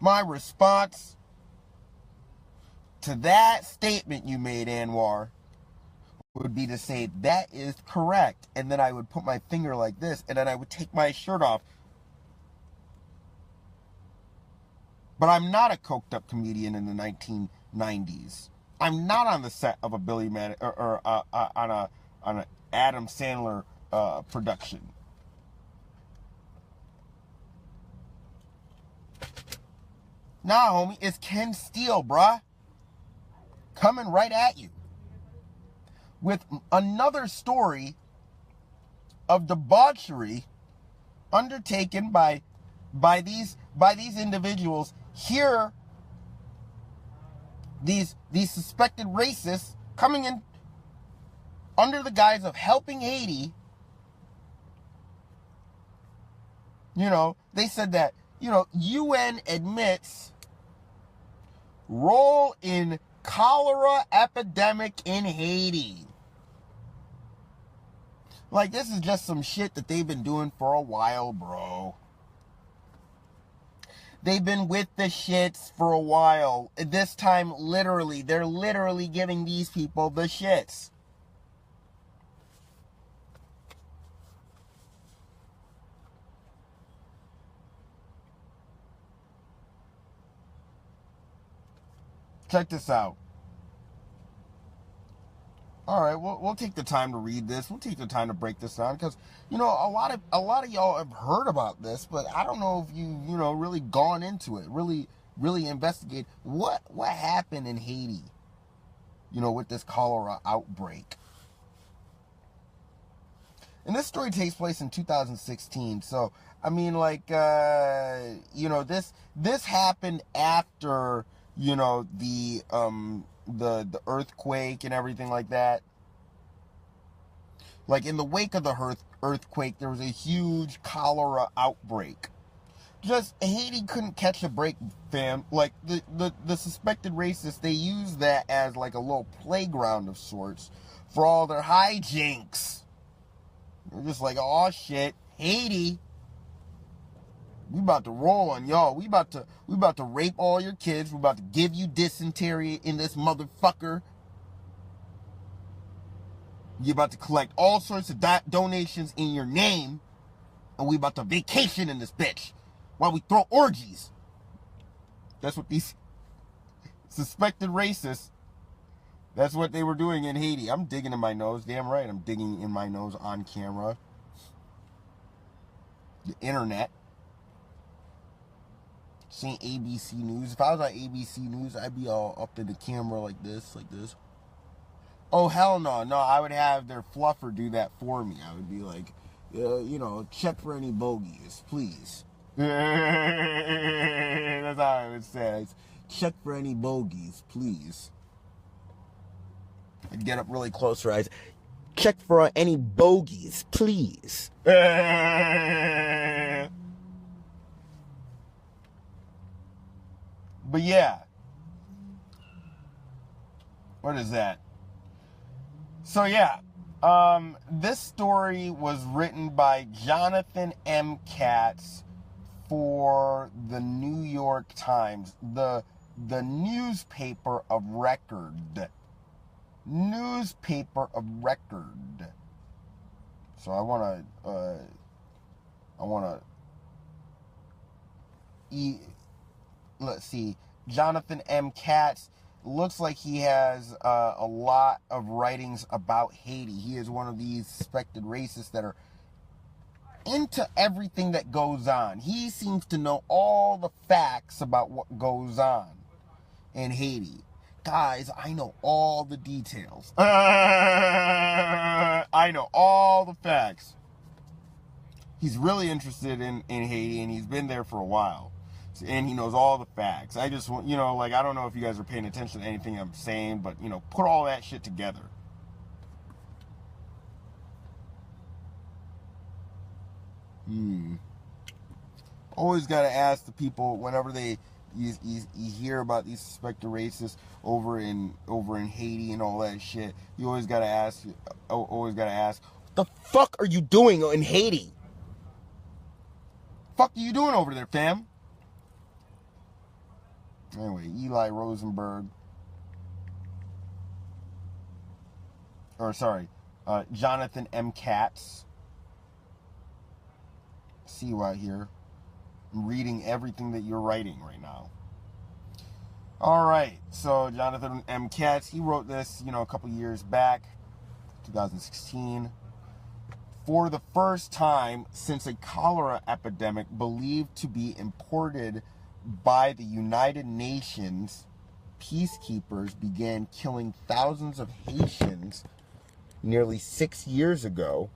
my response to that statement you made, Anwar, would be to say, that is correct. And then I would put my finger like this, and then I would take my shirt off. But I'm not a coked up comedian in the 1990s. I'm not on the set of a Billy Man or on an Adam Sandler production. Nah, homie, it's Ken Steele, bruh. Coming right at you with another story of debauchery undertaken by these individuals here. These suspected racists coming in under the guise of helping Haiti. You know, they said that, you know, UN admits role in cholera epidemic in Haiti. Like, this is just some shit that they've been doing for a while, bro. They've been with the shits for a while. This time, literally, they're literally giving these people the shits. Check this out. All right, we'll take the time to read this. We'll take the time to break this down because, you know, a lot of y'all have heard about this, but I don't know if you know, really gone into it, really investigate what happened in Haiti, you know, with this cholera outbreak. And this story takes place in 2016. So, I mean, like, you know, this happened after, you know, the earthquake and everything like that. Like, in the wake of the earthquake, there was a huge cholera outbreak. Just, Haiti couldn't catch a break, fam. Like, the suspected racists, they use that as, like, a little playground of sorts for all their hijinks. They're just like, oh, shit, Haiti, we about to roll on y'all. We about to rape all your kids. We about to give you dysentery in this motherfucker. You about to collect all sorts of donations in your name, and we about to vacation in this bitch while we throw orgies. That's what these suspected racists, that's what they were doing in Haiti. I'm digging in my nose. Damn right, I'm digging in my nose on camera. The internet. Seeing ABC News. If I was on ABC News, I'd be all up in the camera like this, like this. Oh, hell no. No, I would have their fluffer do that for me. I would be like, you know, check for any bogeys, please. That's how I would say it. Check for any bogeys, please. I'd get up really close for eyes. Check for any bogeys, please. But yeah. What is that? So yeah. This story was written by Jonathan M. Katz for the New York Times, the newspaper of record. Newspaper of record. So I want to let's see, Jonathan M. Katz looks like he has a lot of writings about Haiti. He is one of these suspected racists that are into everything that goes on. He seems to know all the facts about what goes on in Haiti. Guys, I know all the details. I know all the facts. He's really interested in Haiti, and he's been there for a while. And he knows all the facts. I just want, you know, like, I don't know if you guys are paying attention to anything I'm saying, but, you know, put all that shit together. Always got to ask the people whenever you hear about these suspected racists over in Haiti and all that shit. You always got to ask. What the fuck are you doing in Haiti? Fuck are you doing over there, fam? Anyway, Eli Rosenberg. Jonathan M. Katz. See you out here. I'm reading everything that you're writing right now. Alright, so Jonathan M. Katz, he wrote this, you know, a couple years back, 2016. For the first time since a cholera epidemic believed to be imported by the United Nations, peacekeepers began killing thousands of Haitians nearly 6 years ago,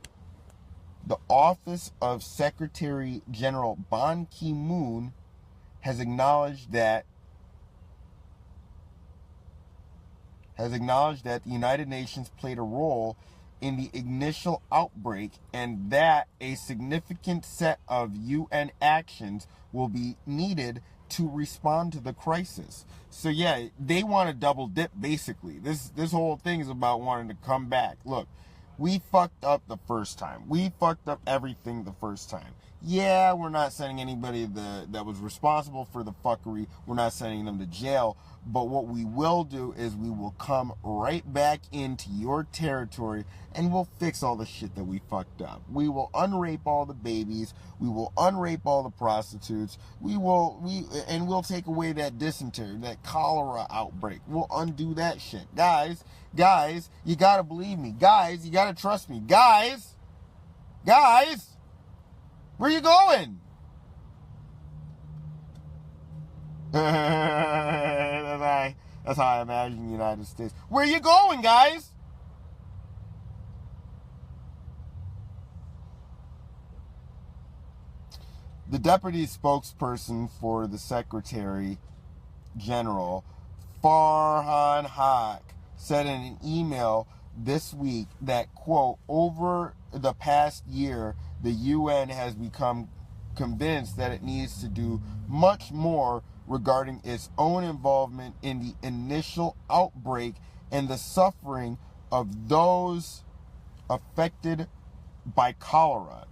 the Office of Secretary General Ban Ki-moon has acknowledged that the United Nations played a role in the initial outbreak and that a significant set of UN actions will be needed to respond to the crisis. So yeah, they want to double dip basically. This whole thing is about wanting to come back. Look, we fucked up the first time. We fucked up everything the first time. Yeah, we're not sending anybody that was responsible for the fuckery. We're not sending them to jail. But what we will do is we will come right back into your territory and we'll fix all the shit that we fucked up. We will unrape all the babies. We will unrape all the prostitutes. We'll take away that dysentery, that cholera outbreak. We'll undo that shit. Guys, you gotta believe me. Guys, you gotta trust me. Guys, where you going? That's how I imagine the United States. Where you going, guys? The deputy spokesperson for the Secretary General, Farhan Haq, said in an email this week that, quote, over the past year, the UN has become convinced that it needs to do much more regarding its own involvement in the initial outbreak and the suffering of those affected by cholera.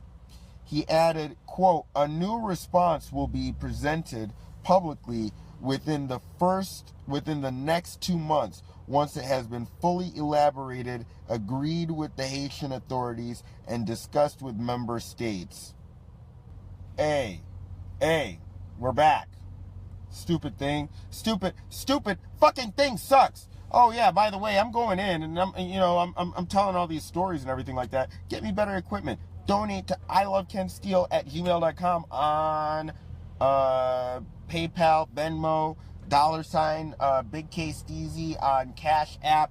He added, quote, a new response will be presented publicly within the next 2 months once it has been fully elaborated, agreed with the Haitian authorities, and discussed with member states. Hey, we're back. Stupid fucking thing sucks. Oh yeah, by the way, I'm going in and I'm telling all these stories and everything like that. Get me better equipment. Donate to ilovekentsteele@gmail.com on PayPal, Venmo, $ Big K Steezy on Cash App.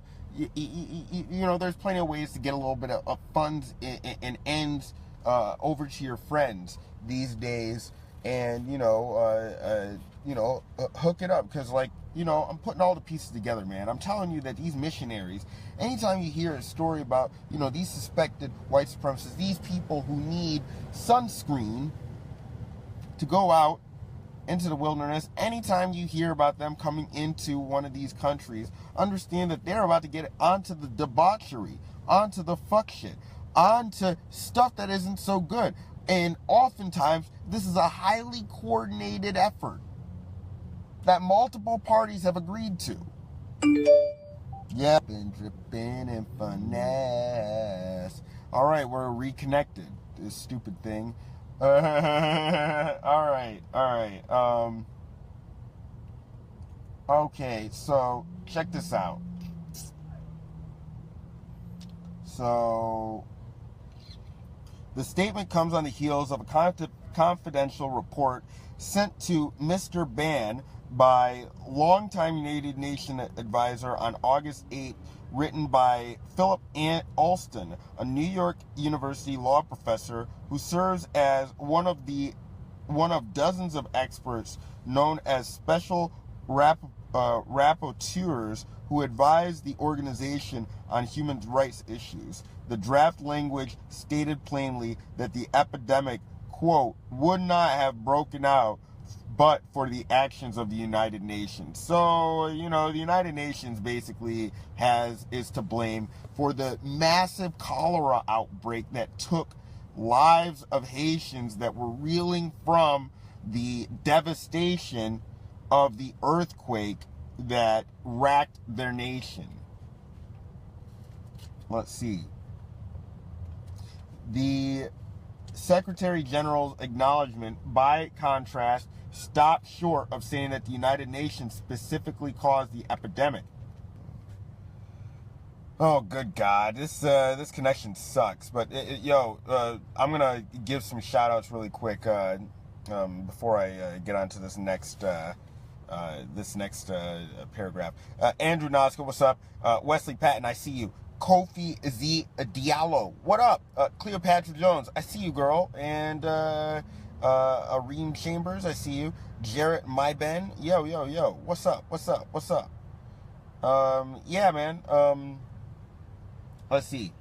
There's plenty of ways to get a little bit of funds and ends over to your friends these days, and hook it up, because I'm putting all the pieces together, man. I'm telling you that these missionaries, anytime you hear a story about these suspected white supremacists, these people who need sunscreen to go out into the wilderness, anytime you hear about them coming into one of these countries, understand that they're about to get onto the debauchery, onto the fuck shit, onto stuff that isn't so good. And oftentimes, this is a highly coordinated effort that multiple parties have agreed to. Yep, and dripping and finesse. All right, we're reconnected. This stupid thing. All right. Okay, so check this out. So the statement comes on the heels of a confidential report sent to Mr. Ban by longtime United Nations advisor on August 8th, written by Philip Alston, a New York University law professor who serves as one of dozens of experts known as special rapporteurs who advise the organization on human rights issues. The draft language stated plainly that the epidemic, quote, would not have broken out but for the actions of the United Nations. So, the United Nations basically is to blame for the massive cholera outbreak that took lives of Haitians that were reeling from the devastation of the earthquake that racked their nation. Let's see. The Secretary General's acknowledgement, by contrast, stopped short of saying that the United Nations specifically caused the epidemic. Oh, good God. This connection sucks. But, I'm going to give some shout-outs really quick before I get on to this next paragraph. Andrew Noska, what's up? Wesley Patton, I see you. Kofi Z Diallo, what up? Cleopatra Jones, I see you, girl. And Areem Chambers, I see you. Jarrett Myben, yo, what's up? Yeah, man. Let's see.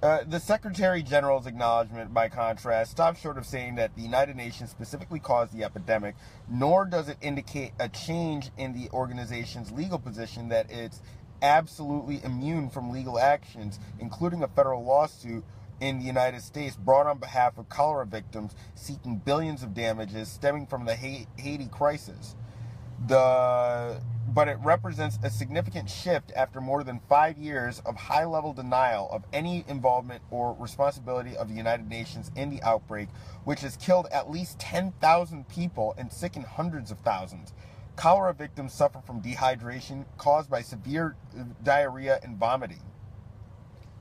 The Secretary General's acknowledgement, by contrast, stops short of saying that the United Nations specifically caused the epidemic, nor does it indicate a change in the organization's legal position that it's absolutely immune from legal actions, including a federal lawsuit in the United States brought on behalf of cholera victims seeking billions of damages stemming from the Haiti crisis. But it represents a significant shift after more than 5 years of high-level denial of any involvement or responsibility of the United Nations in the outbreak, which has killed at least 10,000 people and sickened hundreds of thousands. Cholera victims suffer from dehydration caused by severe diarrhea and vomiting.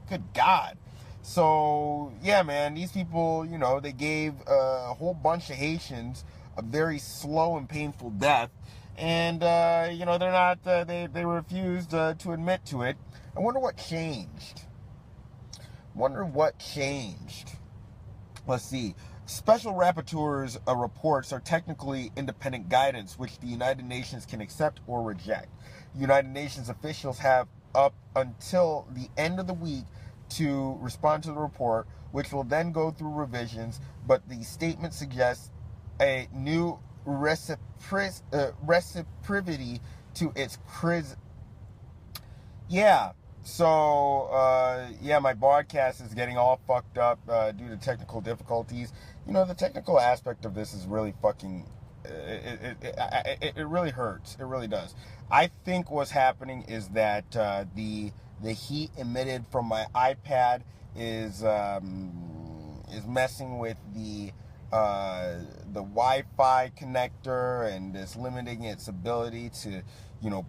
Good God. So, yeah, man, these people, they gave a whole bunch of Haitians a very slow and painful death. And, they're not, they refused to admit to it. I wonder what changed. Let's see. Special rapporteurs' reports are technically independent guidance, which the United Nations can accept or reject. United Nations officials have up until the end of the week to respond to the report, which will then go through revisions, but the statement suggests a new reciprocity to its Yeah, so, my broadcast is getting all fucked up due to technical difficulties. The technical aspect of this is really fucking... It really hurts. It really does. I think what's happening is that the heat emitted from my iPad is messing with the Wi-Fi connector, and is limiting its ability to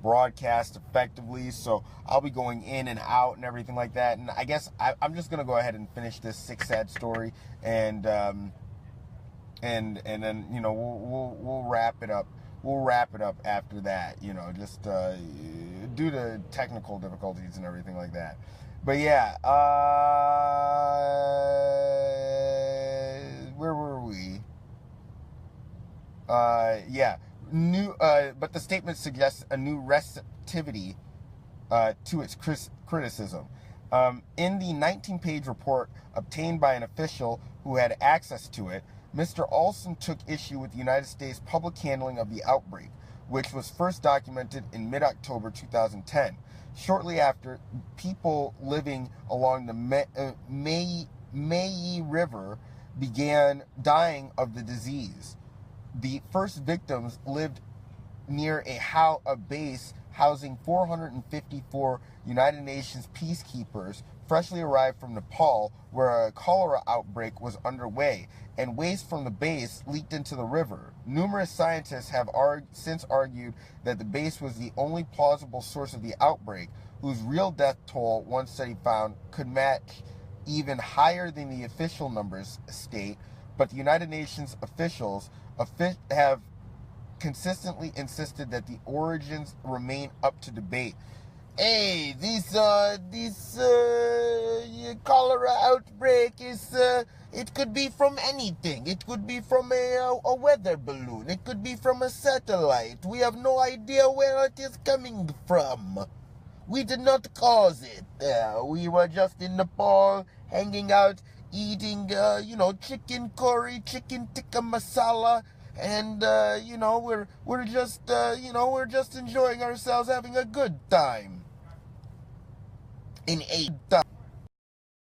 broadcast effectively. So I'll be going in and out and everything like that. And I guess I'm just gonna go ahead and finish this sick sad story, and then we'll wrap it up. We'll wrap it up after that. Just due to technical difficulties and everything like that. But yeah, where were we? But the statement suggests a new receptivity to its criticism. In the 19-page report obtained by an official who had access to it, Mr. Alston took issue with the United States' public handling of the outbreak, which was first documented in mid-October 2010. Shortly after, people living along the Mayi River began dying of the disease. The first victims lived near a base housing 454 United Nations peacekeepers freshly arrived from Nepal, where a cholera outbreak was underway, and waste from the base leaked into the river. Numerous scientists have since argued that the base was the only plausible source of the outbreak, whose real death toll, one study found, could match even higher than the official numbers state, but the United Nations officials have consistently insisted that the origins remain up to debate. Hey, this cholera outbreak is, it could be from anything. It could be from a weather balloon. It could be from a satellite. We have no idea where it is coming from. We did not cause it. We were just in Nepal, hanging out, eating, chicken curry, chicken tikka masala, and, we're just enjoying ourselves, having a good time. In a time.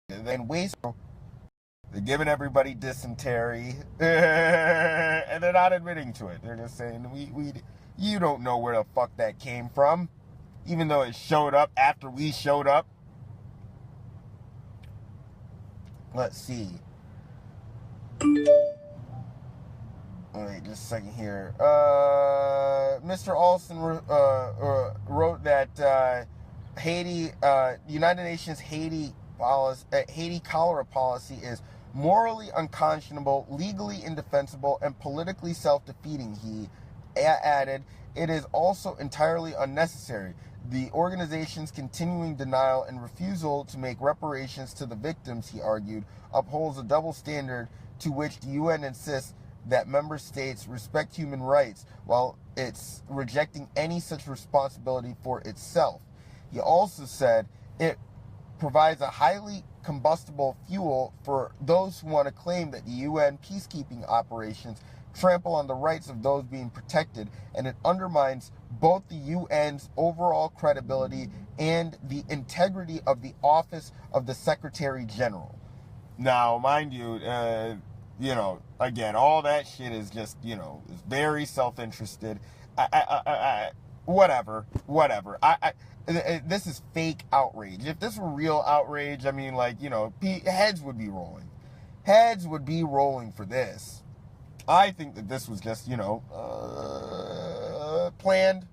Then Weasel, they're giving everybody dysentery, and they're not admitting to it. They're just saying, you don't know where the fuck that came from, even though it showed up after we showed up. Let's see. Wait, just a second here. Mr. Alston wrote that Haiti, United Nations Haiti cholera policy is morally unconscionable, legally indefensible, and politically self-defeating. He added, it is also entirely unnecessary. The organization's continuing denial and refusal to make reparations to the victims, he argued, upholds a double standard to which the UN insists that member states respect human rights, while it's rejecting any such responsibility for itself. He also said it provides a highly combustible fuel for those who want to claim that the UN peacekeeping operations trample on the rights of those being protected, and it undermines both the UN's overall credibility and the integrity of the office of the Secretary General. Now, mind you, again, all that shit is just, is very self-interested. Whatever. This is fake outrage. If this were real outrage, I mean, heads would be rolling. Heads would be rolling for this. I think that this was just, planned.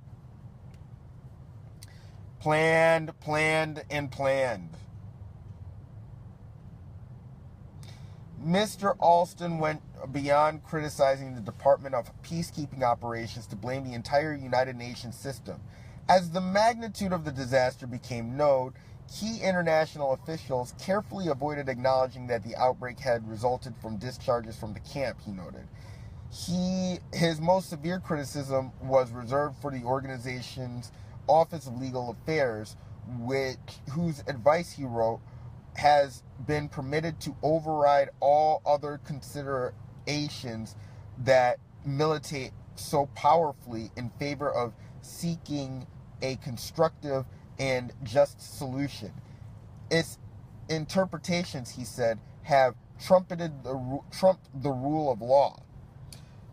Mr. Alston went beyond criticizing the Department of Peacekeeping Operations to blame the entire United Nations system. As the magnitude of the disaster became known, Key international officials carefully avoided acknowledging that the outbreak had resulted from discharges from the camp, he noted. His most severe criticism was reserved for the organization's Office of Legal Affairs, whose advice, he wrote, has been permitted to override all other considerations that militate so powerfully in favor of seeking a constructive and just solution. Its interpretations, he said, have trumped the rule of law.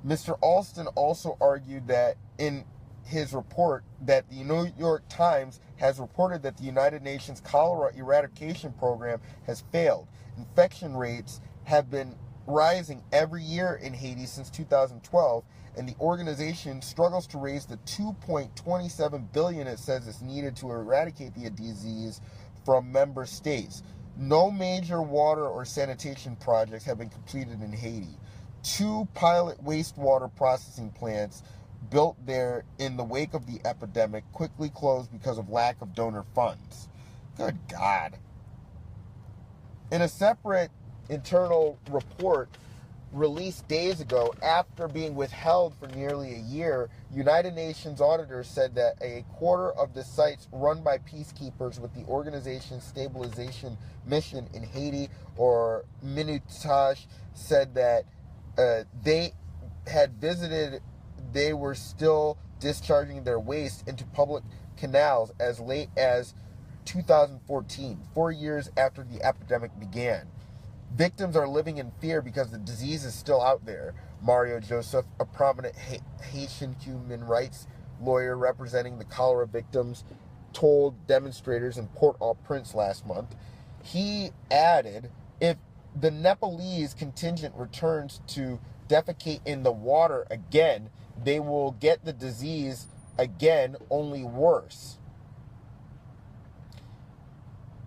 Mr. Alston also argued that in his report that the New York Times has reported that the United Nations cholera eradication program has failed. Infection rates have been rising every year in Haiti since 2012, and the organization struggles to raise the $2.27 billion it says is needed to eradicate the disease from member states. No major water or sanitation projects have been completed in Haiti. 2 pilot wastewater processing plants built there in the wake of the epidemic quickly closed because of lack of donor funds. Good God. In a separate internal report released days ago, after being withheld for nearly a year, United Nations auditors said that a quarter of the sites run by peacekeepers with the organization's stabilization mission in Haiti, or MINUSTAH, said that they had visited, they were still discharging their waste into public canals as late as 2014, 4 years after the epidemic began. Victims are living in fear because the disease is still out there. Mario Joseph, a prominent Haitian human rights lawyer representing the cholera victims, told demonstrators in Port-au-Prince last month. He added, if the Nepalese contingent returns to defecate in the water again, they will get the disease again, only worse.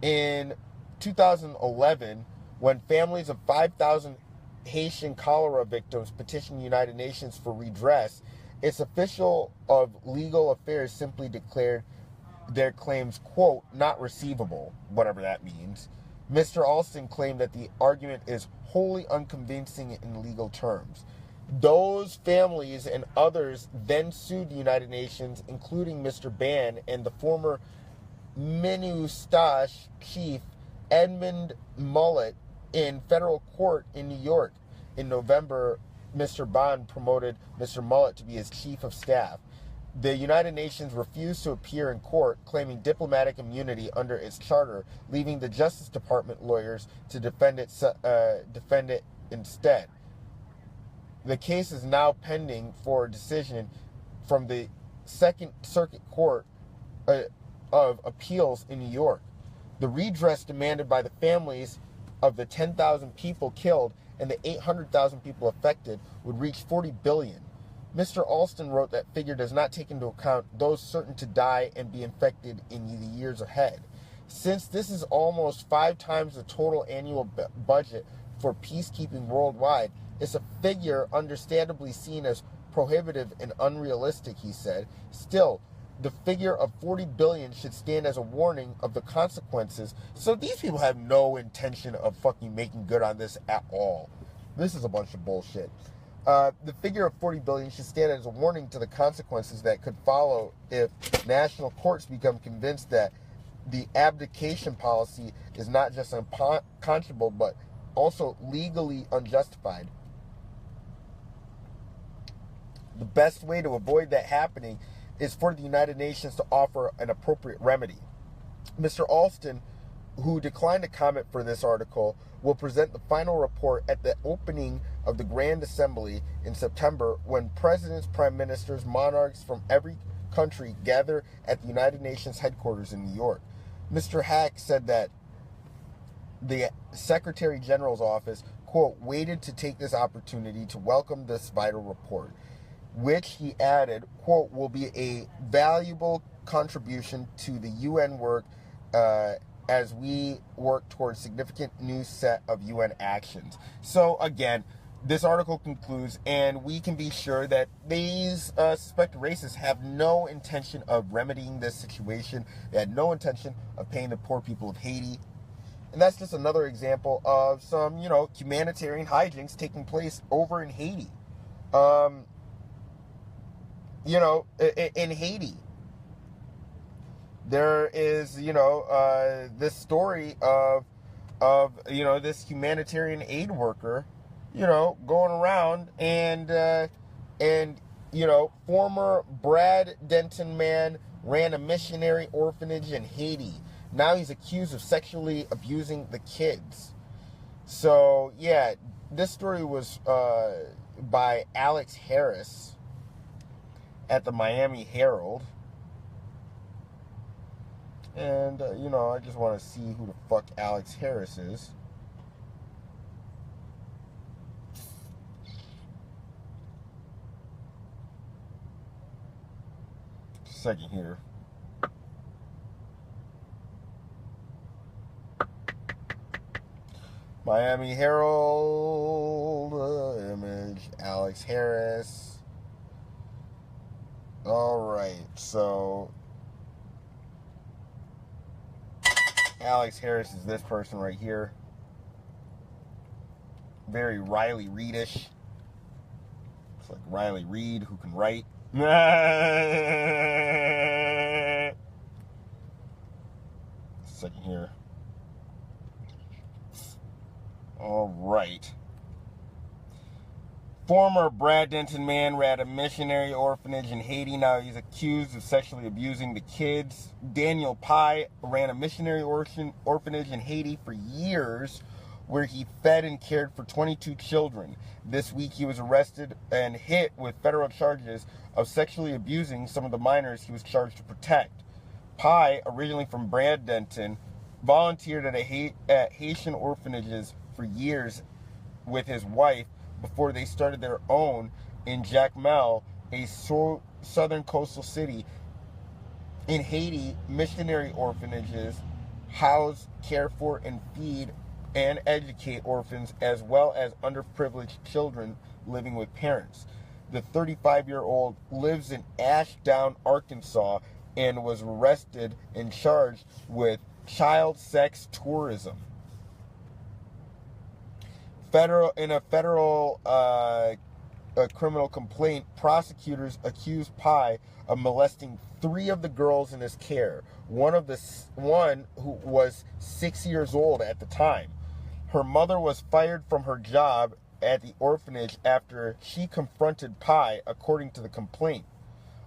In 2011, when families of 5,000 Haitian cholera victims petitioned the United Nations for redress, its official of legal affairs simply declared their claims, quote, not receivable, whatever that means. Mr. Alston claimed that the argument is wholly unconvincing in legal terms. Those families and others then sued the United Nations, including Mr. Ban and the former MINUSTAH chief Edmund Mullet in federal court in New York. In November, Mr. Ban promoted Mr. Mullet to be his chief of staff. The United Nations refused to appear in court, claiming diplomatic immunity under its charter, leaving the Justice Department lawyers to defend it instead. The case is now pending for a decision from the Second Circuit Court of Appeals in New York. The redress demanded by the families of the 10,000 people killed and the 800,000 people affected would reach $40 billion. Mr. Alston wrote that figure does not take into account those certain to die and be infected in the years ahead. Since this is almost 5 times the total annual budget for peacekeeping worldwide, it's a figure understandably seen as prohibitive and unrealistic, he said. Still, the figure of $40 billion should stand as a warning of the consequences. So these people have no intention of fucking making good on this at all. This is a bunch of bullshit. The figure of $40 billion should stand as a warning to the consequences that could follow if national courts become convinced that the abdication policy is not just unconscionable, but also legally unjustified. The best way to avoid that happening is for the United Nations to offer an appropriate remedy. Mr. Alston, who declined to comment for this article, will present the final report at the opening of the Grand Assembly in September, when presidents, prime ministers, monarchs from every country gather at the United Nations headquarters in New York. Mr. Hack said that the Secretary General's office, quote, waited to take this opportunity to welcome this vital report, which he added, quote, will be a valuable contribution to the UN work as we work towards significant new set of UN actions. So again, This article concludes, and we can be sure that these suspected racists have no intention of remedying this situation. They had no intention of paying the poor people of Haiti. And that's just another example of some, humanitarian hijinks taking place over in Haiti. In Haiti, there is, this story of this humanitarian aid worker, going around and former Brad Denton man ran a missionary orphanage in Haiti. Now he's accused of sexually abusing the kids. So, yeah, this story was by Alex Harris at the Miami Herald. And, I just want to see who the fuck Alex Harris is. Second here. Miami Herald, image, Alex Harris. Alright, so Alex Harris is this person right here. Very Riley Reedish. It's like Riley Reid who can write. Second here. All right. Former Brad Denton man ran a missionary orphanage in Haiti. Now he's accused of sexually abusing the kids. Daniel Pye ran a missionary orphanage in Haiti for years, where he fed and cared for 22 children. This week he was arrested and hit with federal charges of sexually abusing some of the minors he was charged to protect. Pye, originally from Brad Denton, volunteered at Haitian orphanages for years with his wife before they started their own in Jacmel, a southern coastal city. In Haiti, missionary orphanages house, care for, and feed and educate orphans as well as underprivileged children living with parents. The 35-year-old lives in Ashdown, Arkansas, and was arrested and charged with child sex tourism. In a federal criminal complaint, prosecutors accused Pye of molesting 3 of the girls in his care. One who was 6 years old at the time. Her mother was fired from her job at the orphanage after she confronted Pye, according to the complaint,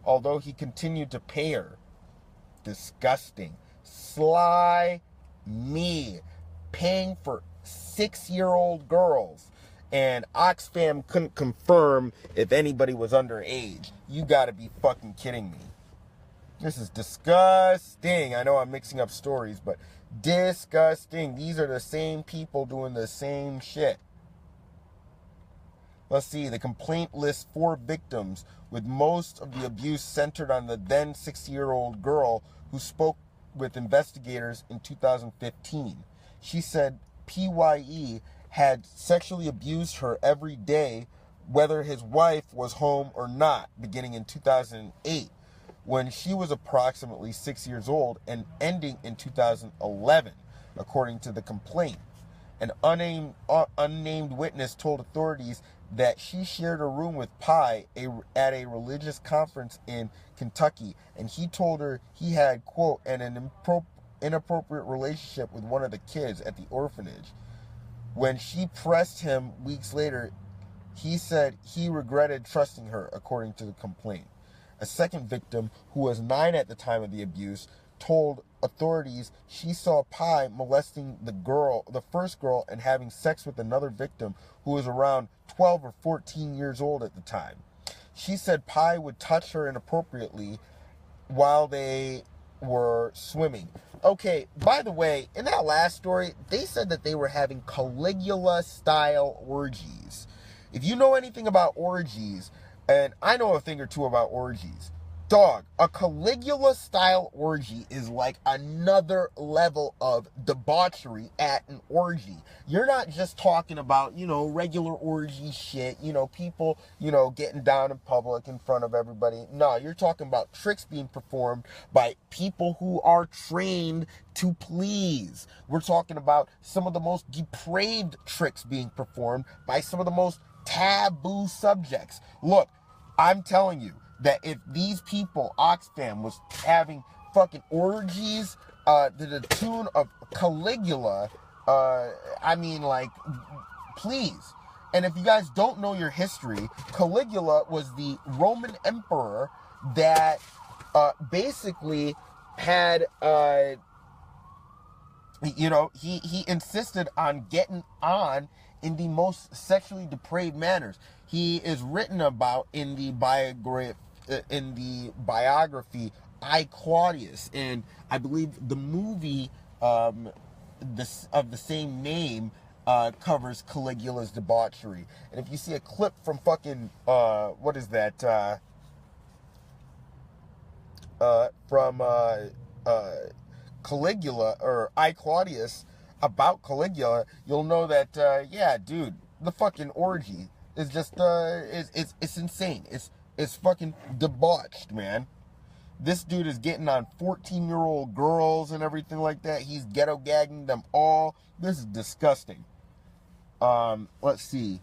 although he continued to pay her. Disgusting. Sly me. Paying for 6-year-old girls. And Oxfam couldn't confirm if anybody was underage. You gotta be fucking kidding me. This is disgusting. I know I'm mixing up stories, but disgusting. These are the same people doing the same shit. Let's see. The complaint lists 4 victims, with most of the abuse centered on the then 60-year-old girl who spoke with investigators in 2015. She said PYE had sexually abused her every day, whether his wife was home or not, beginning in 2008, when she was approximately 6 years old, and ending in 2011, according to the complaint. An unnamed witness told authorities that she shared a room with Pye at a religious conference in Kentucky, and he told her he had, quote, an inappropriate relationship with one of the kids at the orphanage. When she pressed him weeks later, he said he regretted trusting her, according to the complaint. A second victim, who was 9 at the time of the abuse, told authorities she saw Pye molesting the first girl, and having sex with another victim who was around 12 or 14 years old at the time. She said Pye would touch her inappropriately while they were swimming. Okay, by the way, in that last story, they said that they were having Caligula-style orgies. If you know anything about orgies, and I know a thing or two about orgies, Dog, a Caligula-style orgy is like another level of debauchery at an orgy. You're not just talking about, regular orgy shit, people, getting down in public in front of everybody. No, you're talking about tricks being performed by people who are trained to please. We're talking about some of the most depraved tricks being performed by some of the most taboo subjects. Look, I'm telling you that if these people, Oxfam, was having fucking orgies to the tune of Caligula, please. And if you guys don't know your history, Caligula was the Roman emperor that basically had, he insisted on getting on in the most sexually depraved manners. He is written about in the biography I, Claudius, and I believe the movie of the same name covers Caligula's debauchery. And if you see a clip from fucking Caligula or I, Claudius, about Caligula, you'll know that dude, the fucking orgy is just it's insane. It's fucking debauched, man. This dude is getting on 14-year-old girls and everything like that. He's ghetto gagging them all. This is disgusting. Let's see.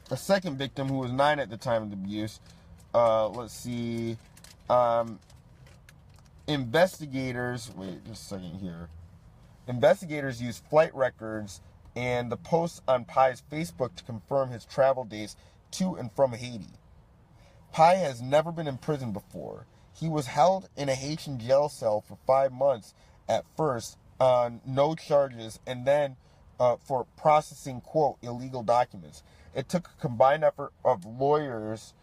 A second victim who was 9 at the time of the abuse. Let's see. Investigators, wait just a second here. Investigators used flight records and the posts on Pi's Facebook to confirm his travel dates to and from Haiti. Pi has never been in prison before. He was held in a Haitian jail cell for 5 months at first on no charges and then for processing, quote, illegal documents. It took a combined effort of lawyers,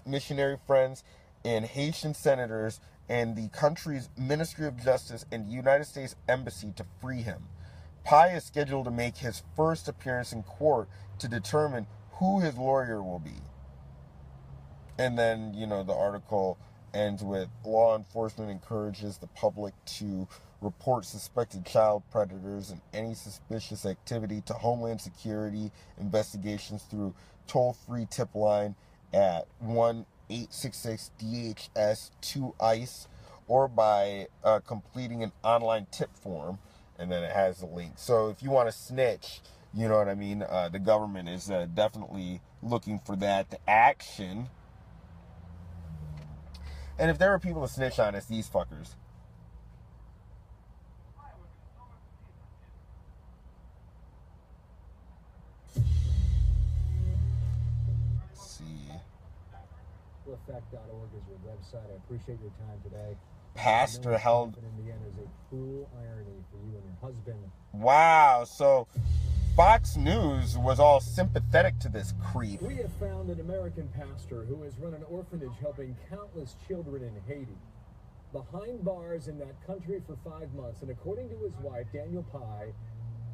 missionary friends, and Haitian senators and the country's Ministry of Justice and the United States Embassy to free him. Pi is scheduled to make his first appearance in court to determine who his lawyer will be. And then, the article ends with, law enforcement encourages the public to report suspected child predators and any suspicious activity to Homeland Security investigations through toll-free tip line at 1-866-DHS-2-ICE or by completing an online tip form, and then it has the link. So if you want to snitch, you know what I mean, the government is definitely looking for that action. And if there are people to snitch on, it's these fuckers. Let's see. Effect.org is your website. I appreciate your time today. Pastor held. In the end, is a cruel irony for you and your husband. Wow. So Fox News was all sympathetic to this creep. We have found an American pastor who has run an orphanage helping countless children in Haiti. Behind bars in that country for 5 months, and according to his wife, Daniel Pi,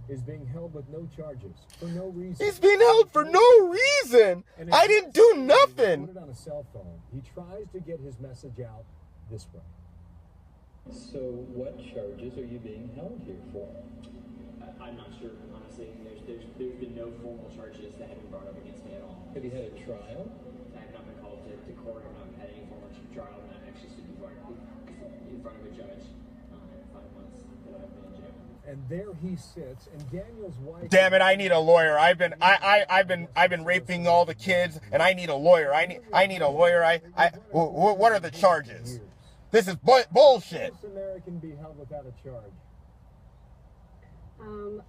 is being held with no charges for no reason. He's being held for no reason. I didn't do nothing. On a cell phone, he tries to get his message out this way. So, what charges are you being held here for? I'm not sure, honestly. There's been no formal charges that have been brought up against me at all. Have you had a trial? I have not been called to court. I've not had any formal trial. I'm not actually stood in front of a judge in 5 months that I've been in jail. And there he sits, and Daniel's wife. Damn it! I need a lawyer. I've been raping all the kids, and I need a lawyer. I need a lawyer. What are the charges? This is bullshit. This American be held without a charge.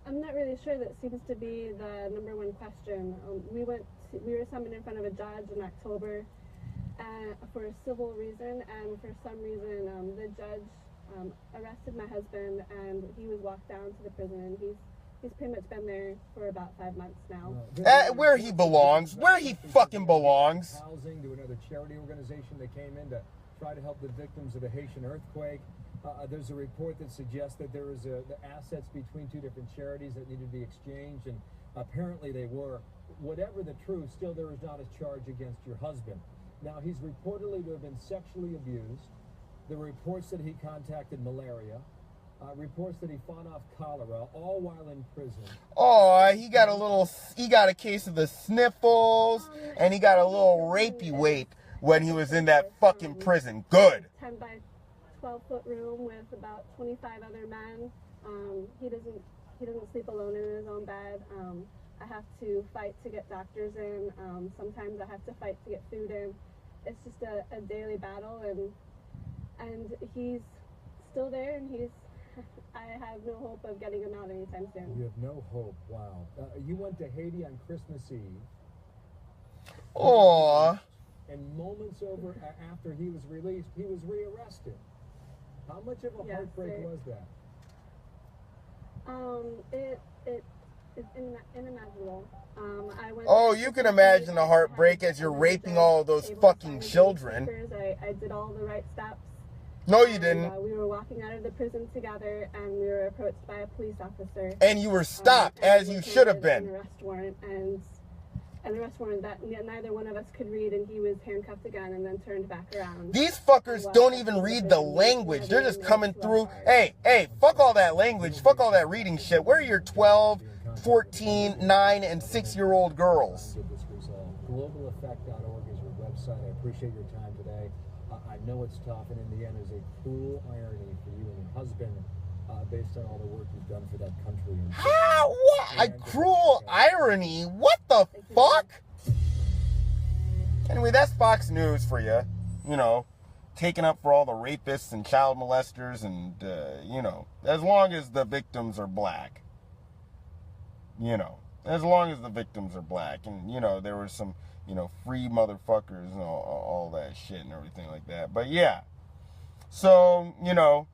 I'm not really sure. That seems to be the number one question. We were summoned in front of a judge in October for a civil reason, and for some reason the judge arrested my husband, and he was walked down to the prison, and he's pretty much been there for about 5 months now. Where he belongs. Where he fucking belongs. Housing to another charity organization that came in to try to help the victims of the Haitian earthquake. There's a report that suggests that there was the assets between two different charities that needed to be exchanged, and apparently they were. Whatever the truth, still there is not a charge against your husband. Now, he's reportedly to have been sexually abused. There were reports that he contacted malaria. Reports that he fought off cholera, all while in prison. Oh, he got a case of the sniffles, and he got a little rapey weight when he was in that fucking prison. Good. 10 by 12-foot room with about 25 other men. He doesn't sleep alone in his own bed. I have to fight to get doctors in. Sometimes I have to fight to get food in. It's just a daily battle, and he's still there, and I have no hope of getting him out anytime soon. You have no hope. Wow. You went to Haiti on Christmas Eve. Aww. And moments after he was released, he was rearrested. How much of a heartbreak was that? It's inimaginable. You can imagine the heartbreak as you're raping all of those fucking children. I did all the right steps. No, you didn't. We were walking out of the prison together, and we were approached by a police officer. And you were stopped, as you should have been. An arrest warrant, and an arrest warrant that neither one of us could read, and he was handcuffed again and then turned back around. These fuckers don't even read the language. They're just coming through. Hey, fuck all that language. Fuck all that reading shit. Where are your 12, 14, 9, and 6-year-old girls? GlobalEffect.org is your website. I appreciate your time today. I know it's tough, and in the end, is a cruel irony for you and your husband, based on all the work you've done for that country. How? What? A cruel irony? What the fuck? Anyway, that's Fox News for you. You know, taking up for all the rapists and child molesters, and you know, as long as the victims are black. You know, as long as the victims are black, and you know, there were some, you know, free motherfuckers and all that shit and everything like that. But yeah, so you know,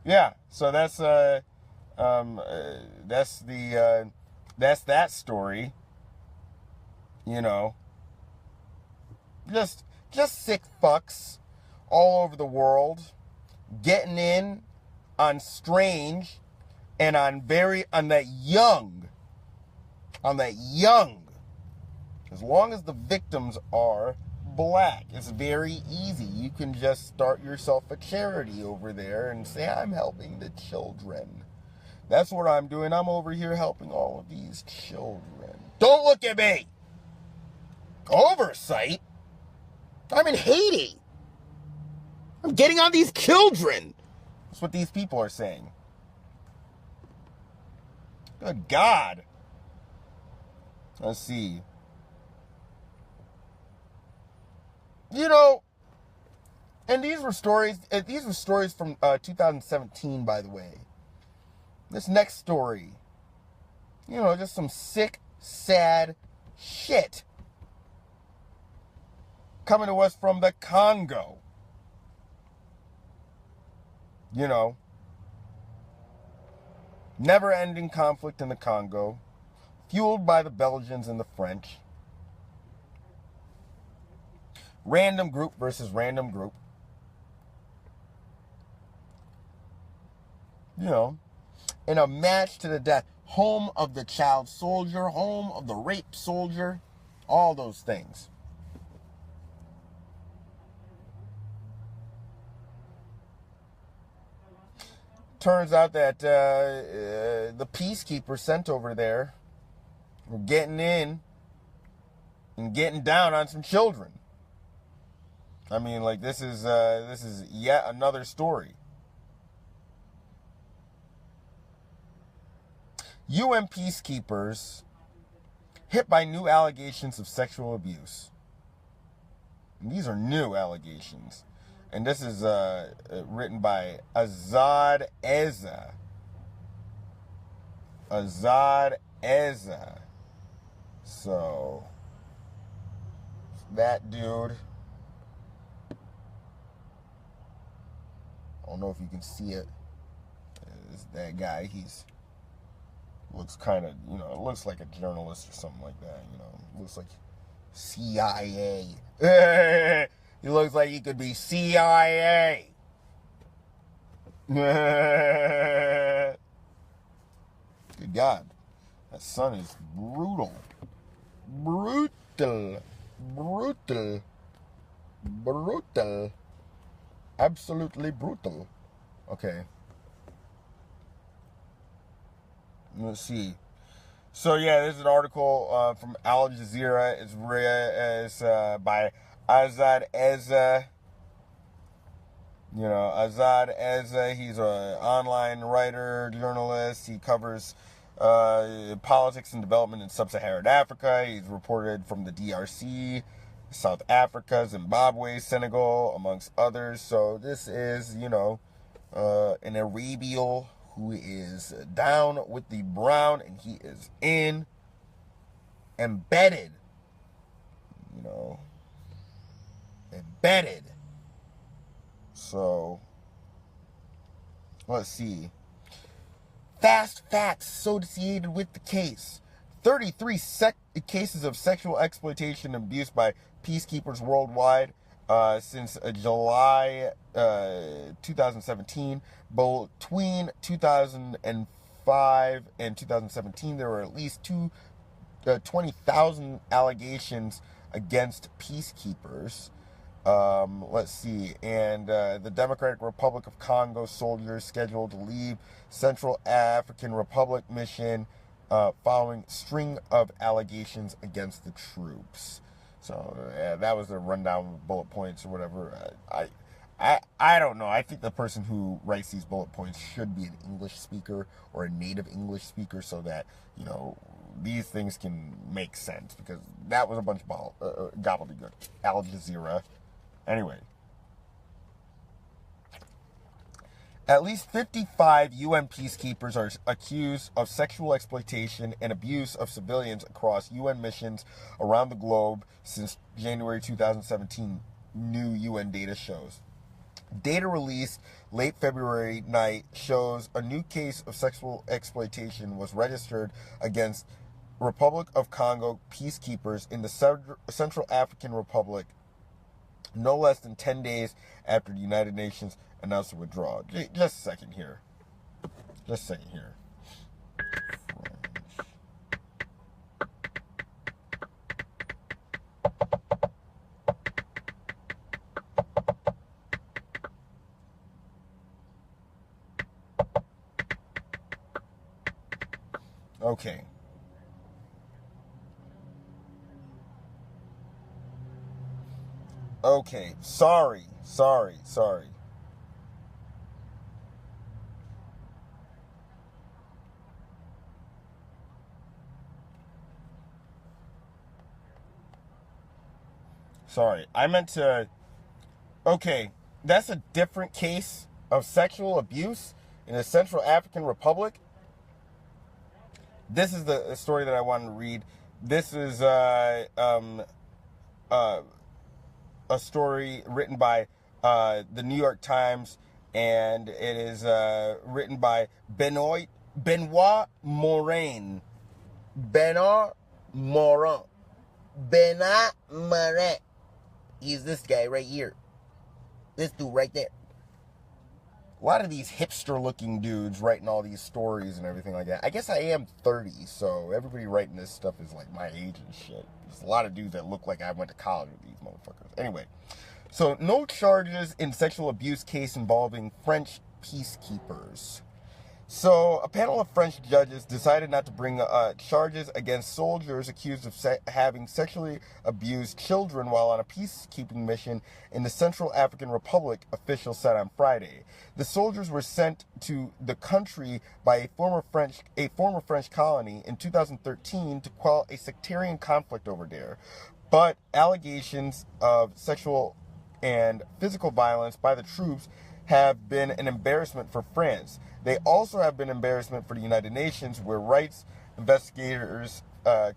yeah, so that's that story. You know, just sick fucks all over the world getting in on Strange and on that young. As long as the victims are black, it's very easy. You can just start yourself a charity over there and say, I'm helping the children. That's what I'm doing. I'm over here helping all of these children. Don't look at me! Oversight? I'm in Haiti. I'm getting on these children. That's what these people are saying. Good God. Let's see. You know, and these were stories from 2017, by the way. This next story, you know, just some sick, sad shit coming to us from the Congo. You know, never-ending conflict in the Congo, fueled by the Belgians and the French. Random group versus random group. You know, in a match to the death. Home of the child soldier, home of the rape soldier, all those things. Turns out that the peacekeepers sent over there were getting in and getting down on some children. I mean, like, this is yet another story. UN peacekeepers hit by new allegations of sexual abuse. And these are new allegations. And this is written by Azad Eza. Azad Eza. So, that dude. I don't know if you can see it. It's that guy. Looks kind of, you know, looks like a journalist or something like that, you know. Looks like CIA. He looks like he could be CIA. Good God. That sun is brutal. Brutal. Brutal. Brutal. Absolutely brutal. Okay. Let's see. So yeah, there's an article from Al Jazeera. It's by Azad Eza. You know, Azad Eza. He's an online writer, journalist. He covers politics and development in sub-Saharan Africa. He's reported from the DRC, South Africa, Zimbabwe, Senegal, amongst others. So this is, you know, an Arabian who is down with the brown, and he is embedded, you know, embedded. So, let's see. Fast facts associated with the case. 33 cases of sexual exploitation and abuse by peacekeepers worldwide since July 2017. Between 2005 and 2017, there were at least 20,000 allegations against peacekeepers. Let's see. And the Democratic Republic of Congo soldiers scheduled to leave Central African Republic mission following string of allegations against the troops. So that was the rundown with bullet points or whatever. I don't know. I think the person who writes these bullet points should be an English speaker or a native English speaker so that, you know, these things can make sense, because that was a bunch of gobbledygook. Al Jazeera. Anyway. At least 55 UN peacekeepers are accused of sexual exploitation and abuse of civilians across UN missions around the globe since January 2017, new UN data shows. Data released late February night shows a new case of sexual exploitation was registered against Republic of Congo peacekeepers in the Central African Republic, no less than 10 days after the United Nations announced a withdrawal. Just a second here. Okay. Okay. Sorry. I meant to... Okay, that's a different case of sexual abuse in the Central African Republic. This is the story that I wanted to read. This is a story written by the New York Times, and it is written by Benoit Morin. Benoit Morin. He's this guy right here. This dude right there. A lot of these hipster-looking dudes writing all these stories and everything like that. I guess I am 30, so everybody writing this stuff is like my age and shit. There's a lot of dudes that look like I went to college with these motherfuckers. Anyway, so no charges in sexual abuse case involving French peacekeepers. So a panel of French judges decided not to bring charges against soldiers accused of having sexually abused children while on a peacekeeping mission in the Central African Republic, officials said on Friday. The soldiers were sent to the country by a former French colony in 2013 to quell a sectarian conflict over there. But allegations of sexual and physical violence by the troops have been an embarrassment for France. They also have been embarrassment for the United Nations, where rights investigators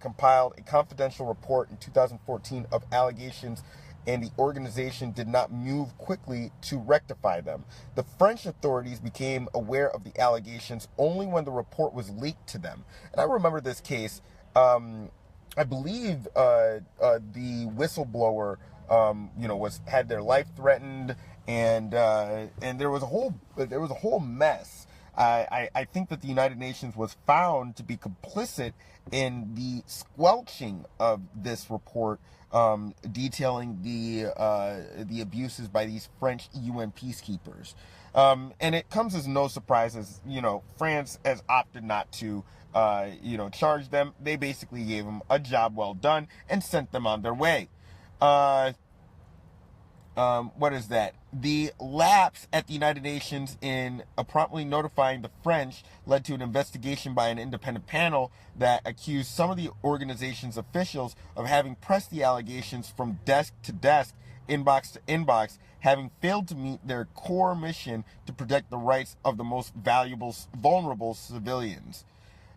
compiled a confidential report in 2014 of allegations, and the organization did not move quickly to rectify them. The French authorities became aware of the allegations only when the report was leaked to them. And I remember this case. I believe the whistleblower, had their life threatened, and there was a whole mess. I think that the United Nations was found to be complicit in the squelching of this report, detailing the abuses by these French UN peacekeepers. And it comes as no surprise, as France has opted not to charge them. They basically gave them a job well done and sent them on their way. What is that? The lapse at the United Nations in promptly notifying the French led to an investigation by an independent panel that accused some of the organization's officials of having pressed the allegations from desk to desk, inbox to inbox, having failed to meet their core mission to protect the rights of the most vulnerable civilians.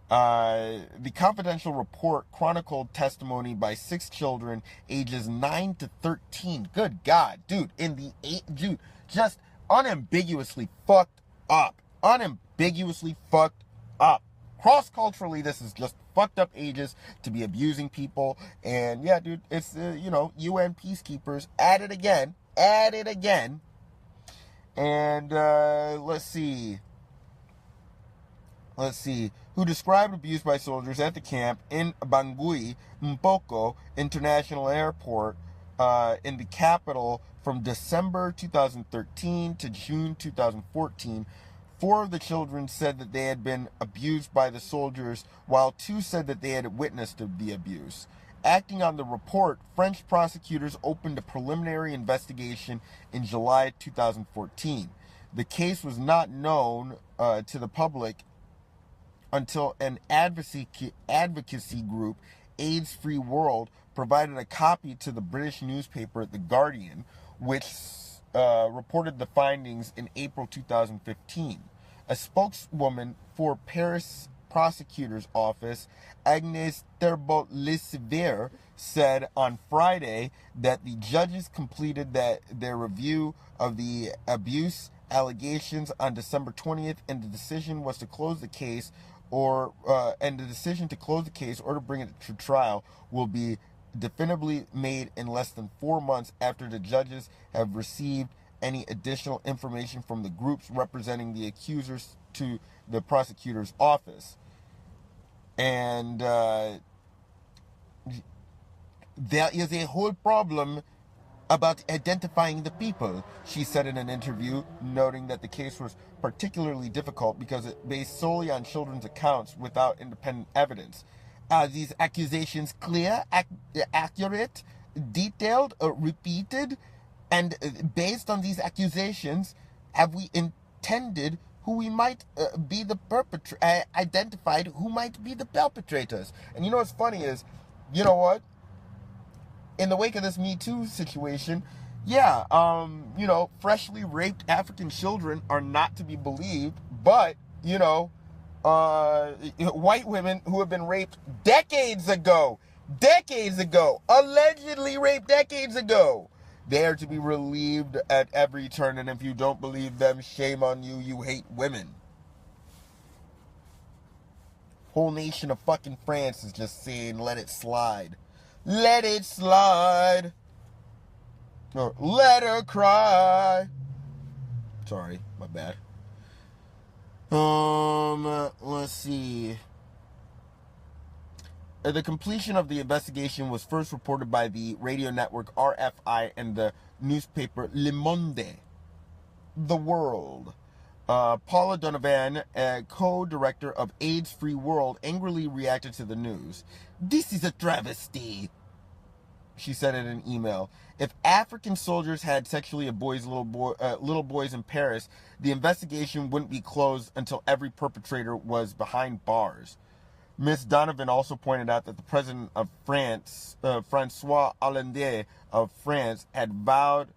The confidential report chronicled testimony by 6 children ages 9 to 13. Good God, dude, just unambiguously fucked up. Unambiguously fucked up. Cross-culturally, this is just fucked up ages to be abusing people. And yeah, dude, it's, UN peacekeepers at it again. And, let's see, who described abuse by soldiers at the camp in Bangui, Mpoko International Airport, in the capital from December 2013 to June 2014. 4 of the children said that they had been abused by the soldiers, while 2 said that they had witnessed the abuse. Acting on the report, French prosecutors opened a preliminary investigation in July 2014. The case was not known to the public until an advocacy group, AIDS Free World, provided a copy to the British newspaper The Guardian, which reported the findings in April 2015. A spokeswoman for Paris prosecutor's office, Agnès Terbo-Lisivier, said on Friday that the judges completed their review of the abuse allegations on December 20th, and the decision was to close the case or to bring it to trial will be definitively made in less than 4 months after the judges have received any additional information from the groups representing the accusers to the prosecutor's office. And there is a whole problem about identifying the people, she said in an interview, noting that the case was particularly difficult because it based solely on children's accounts without independent evidence. Are these accusations clear, accurate, detailed, or repeated? And based on these accusations, have we intended who we might be the identified who might be the perpetrators? And what's funny is, in the wake of this Me Too situation, freshly raped African children are not to be believed, but, white women who have been raped decades ago, allegedly raped decades ago, they are to be relieved at every turn, and if you don't believe them, shame on you, you hate women. Whole nation of fucking France is just saying, let it slide. Let it slide. Or let her cry. Sorry, my bad. Let's see. The completion of the investigation was first reported by the radio network RFI and the newspaper Le Monde. The World. Paula Donovan, a co-director of AIDS Free World, angrily reacted to the news. "This is a travesty," she said in an email. "If African soldiers had sexually abused little boys in Paris, the investigation wouldn't be closed until every perpetrator was behind bars." Ms. Donovan also pointed out that the president of France, François Hollande of France, had vowed.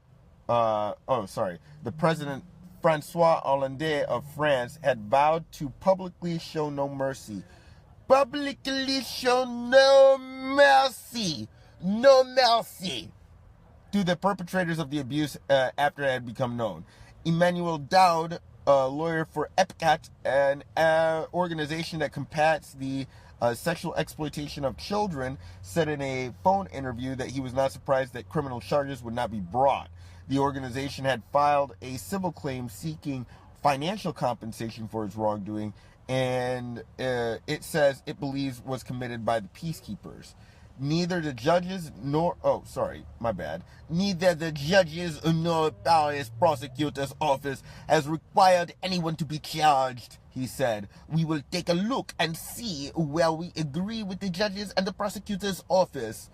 The president François Hollande of France had vowed to publicly show no mercy. Publicly show no mercy. No mercy to the perpetrators of the abuse after it had become known. Emmanuel Dowd, a lawyer for EPCAT, an organization that combats the sexual exploitation of children, said in a phone interview that he was not surprised that criminal charges would not be brought. The organization had filed a civil claim seeking financial compensation for its wrongdoing, and it says it believes was committed by the peacekeepers. Neither the judges nor neither the judges nor Paris prosecutor's office has required anyone to be charged, he said. We will take a look and see where we agree with the judges and the prosecutor's office.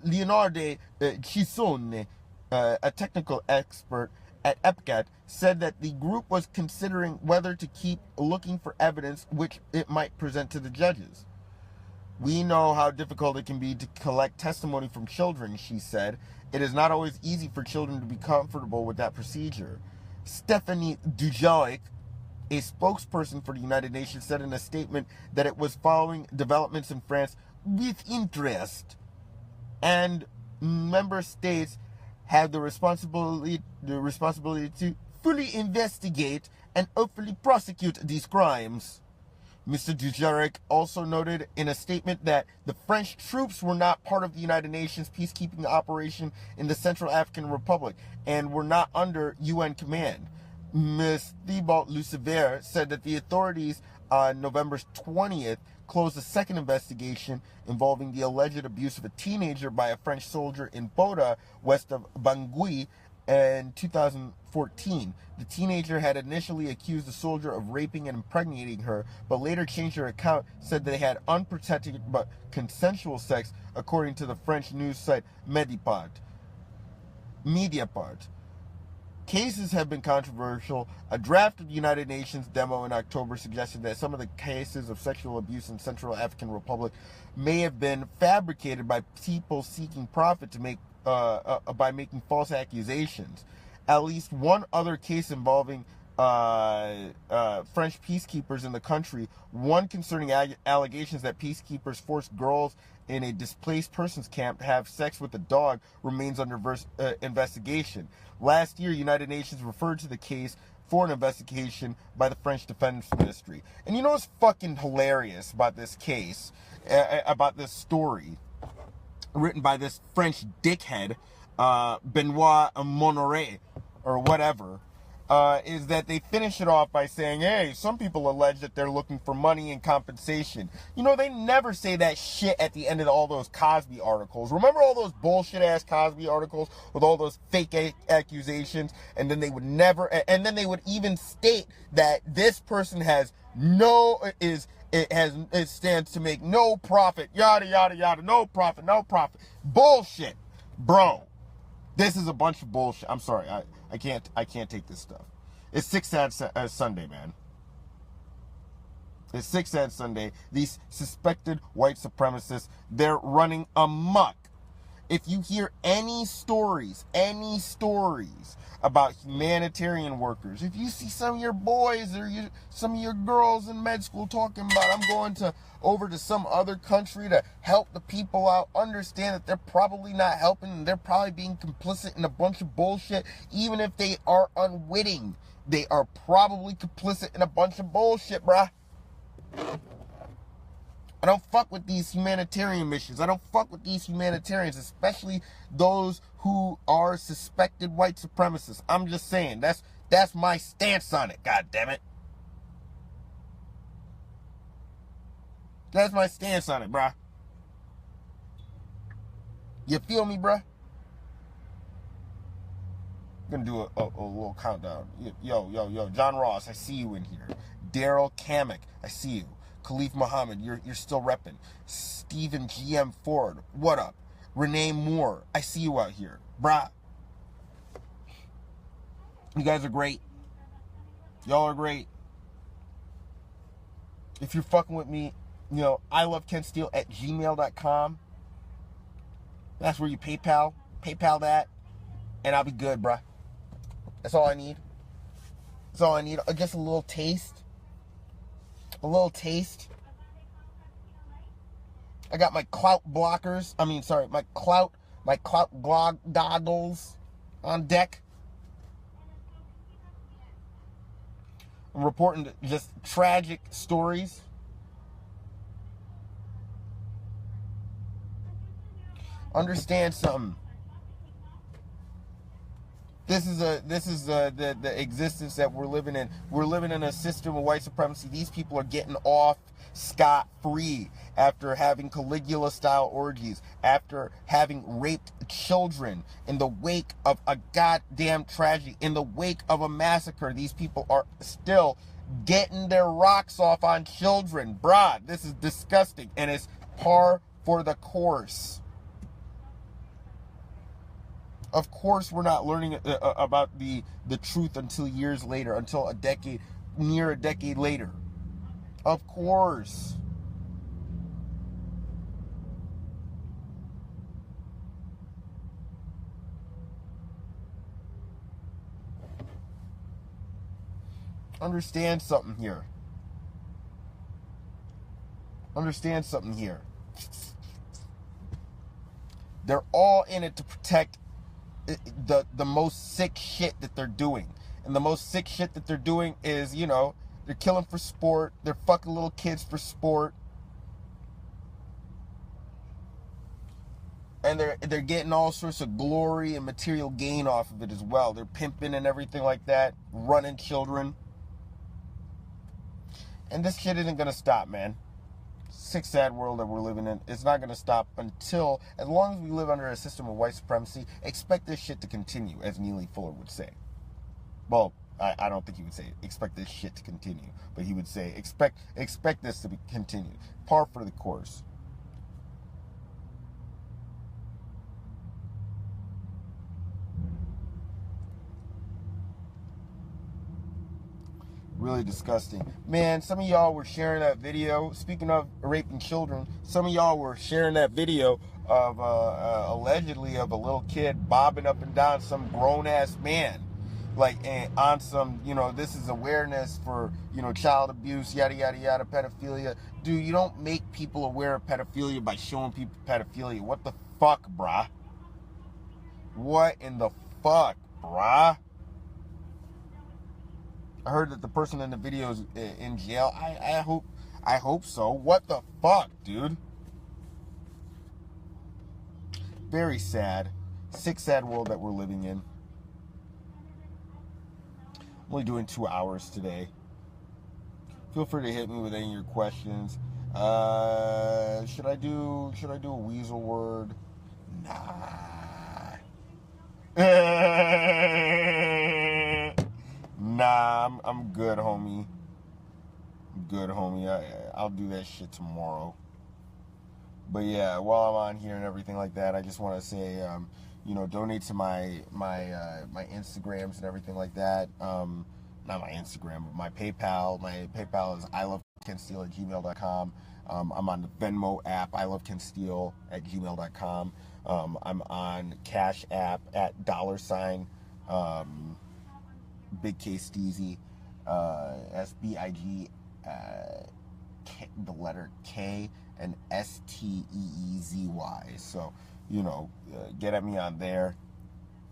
Leonardo Chisone, a technical expert at EPCAT, said that the group was considering whether to keep looking for evidence which it might present to the judges. We know how difficult it can be to collect testimony from children, she said. It is not always easy for children to be comfortable with that procedure. Stephanie Dujarric, a spokesperson for the United Nations, said in a statement that it was following developments in France with interest, and member states have the responsibility to fully investigate and hopefully prosecute these crimes. Mr. Dujarric also noted in a statement that the French troops were not part of the United Nations peacekeeping operation in the Central African Republic and were not under UN command. Ms. Thibault Lucifer said that the authorities on November 20th closed a second investigation involving the alleged abuse of a teenager by a French soldier in Boda, west of Bangui, in 2014. The teenager had initially accused the soldier of raping and impregnating her, but later changed her account, said they had unprotected but consensual sex, according to the French news site Mediapart. Cases have been controversial. A draft of the United Nations demo in October suggested that some of the cases of sexual abuse in Central African Republic may have been fabricated by people seeking profit to make by making false accusations. At least one other case involving French peacekeepers in the country, one concerning allegations that peacekeepers forced girls in a displaced persons camp to have sex with a dog, remains under investigation. Last year, United Nations referred to the case for an investigation by the French Defense Ministry. And you know what's fucking hilarious about this case, about this story, written by this French dickhead, Benoit Monnoret, or whatever, is that they finish it off by saying, hey, some people allege that they're looking for money and compensation. You know, they never say that shit at the end of all those Cosby articles. Remember all those bullshit-ass Cosby articles with all those fake accusations? And then they would never, and then they would even state that this person has it stands to make no profit, yada, yada, yada, no profit. Bullshit. Bro, this is a bunch of bullshit. I'm sorry, I can't take this stuff. It's Six Sad Sunday, man. It's Six Sad Sunday. These suspected white supremacists, they're running amok. If you hear any stories about humanitarian workers, if you see some of your boys or some of your girls in med school talking about, I'm going over to some other country to help the people out, understand that they're probably not helping and they're probably being complicit in a bunch of bullshit. Even if they are unwitting, they are probably complicit in a bunch of bullshit, bruh. I don't fuck with these humanitarian missions. I don't fuck with these humanitarians, especially those who are suspected white supremacists. I'm just saying, that's my stance on it, God damn it. That's my stance on it, bruh. You feel me, bruh? I'm gonna do a little countdown. Yo, John Ross, I see you in here. Daryl Kamek, I see you. Khalif Muhammad, you're still repping. Stephen GM Ford, what up? Renee Moore, I see you out here. Bruh. You guys are great. Y'all are great. If you're fucking with me, you know, I love Ken Steele at gmail.com. That's where you PayPal that, and I'll be good, bruh. That's all I need. That's all I need. Just a little taste. A little taste. I got my clout blockers. My clout goggles on deck. I'm reporting just tragic stories. Understand something. This is the existence that we're living in. We're living in a system of white supremacy. These people are getting off scot-free after having Caligula-style orgies, after having raped children in the wake of a goddamn tragedy, in the wake of a massacre. These people are still getting their rocks off on children. Bruh, this is disgusting, and it's par for the course. Of course, we're not learning about the truth until years later, until near a decade later. Of course. Understand something here. Understand something here. They're all in it to protect the most sick shit that they're doing. And the most sick shit that they're doing is, you know, they're killing for sport. They're fucking little kids for sport. And they're getting all sorts of glory and material gain off of it as well. They're pimping and everything like that, running children. And this shit isn't gonna stop, man. Sick, sad world that we're living in. It's not going to stop until, as long as we live under a system of white supremacy, expect this shit to continue, as Neely Fuller would say. Well, I don't think he would say expect this shit to continue, but he would say expect this to be continued. Par for the course. Really disgusting. Man, some of y'all were sharing that video. Speaking of raping children, some of y'all were sharing that video of allegedly of a little kid bobbing up and down some grown-ass man. Like, on some, you know, this is awareness for, you know, child abuse, yada, yada, yada, pedophilia. Dude, you don't make people aware of pedophilia by showing people pedophilia. What the fuck, brah? What in the fuck, brah? I heard that the person in the video is in jail. I hope so. What the fuck, dude? Very sad. Sick, sad world that we're living in. I'm only doing 2 hours today. Feel free to hit me with any of your questions. Should I do a weasel word? Nah. Nah, I'm good, homie. I'm good, homie. I'll do that shit tomorrow. But yeah, while I'm on here and everything like that, I just want to say, you know, donate to my Instagrams and everything like that. Not my Instagram, but my PayPal. My PayPal is ilovekensteele@gmail.com. I'm on the Venmo app, ilovekensteele@gmail.com. I'm on Cash App at $, Big K Steezy, SBIG, the letter K and STEEZY. So, you know, get at me on there.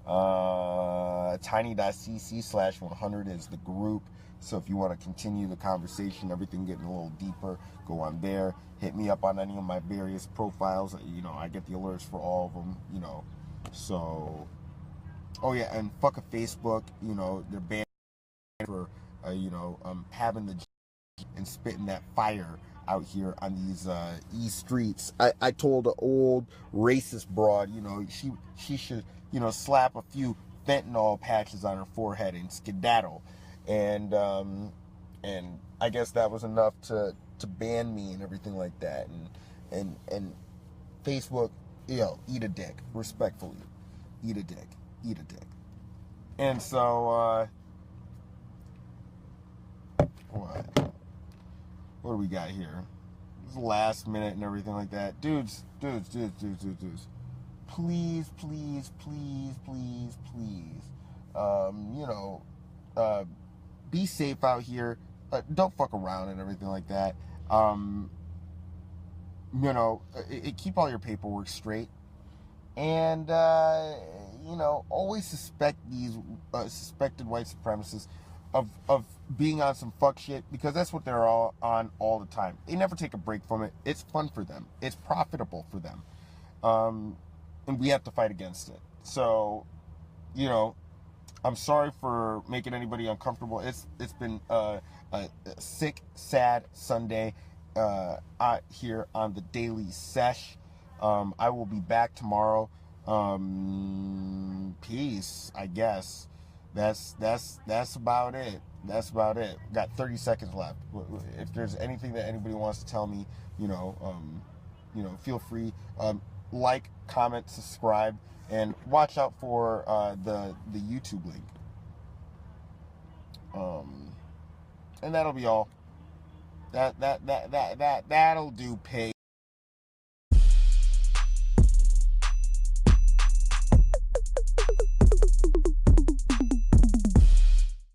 Tiny.cc/100 is the group. So if you want to continue the conversation, everything getting a little deeper, go on there. Hit me up on any of my various profiles. You know, I get the alerts for all of them, you know. So, oh yeah, and fuck a Facebook. You know, they're banned for, you know, having the and spitting that fire out here on these East streets. I told an old racist broad, you know, she should, you know, slap a few fentanyl patches on her forehead and skedaddle. And I guess that was enough to ban me and everything like that. And Facebook, you know, eat a dick, respectfully. Eat a dick. And so, what do we got here? It's last minute and everything like that. Dudes. Please. You know, be safe out here. Don't fuck around and everything like that. You know, keep all your paperwork straight. And, you know, always suspect these suspected white supremacists of being on some fuck shit, because that's what they're all on all the time. They never take a break from it. It's fun for them. It's profitable for them. And we have to fight against it. So, you know, I'm sorry for making anybody uncomfortable. It's been a sick, sad Sunday out here on the Daily Sesh. I will be back tomorrow. Peace, I guess. That's about it. That's about it. Got 30 seconds left. If there's anything that anybody wants to tell me, feel free. Like, comment, subscribe, and watch out for the YouTube link. And that'll be all. That'll do. Pay.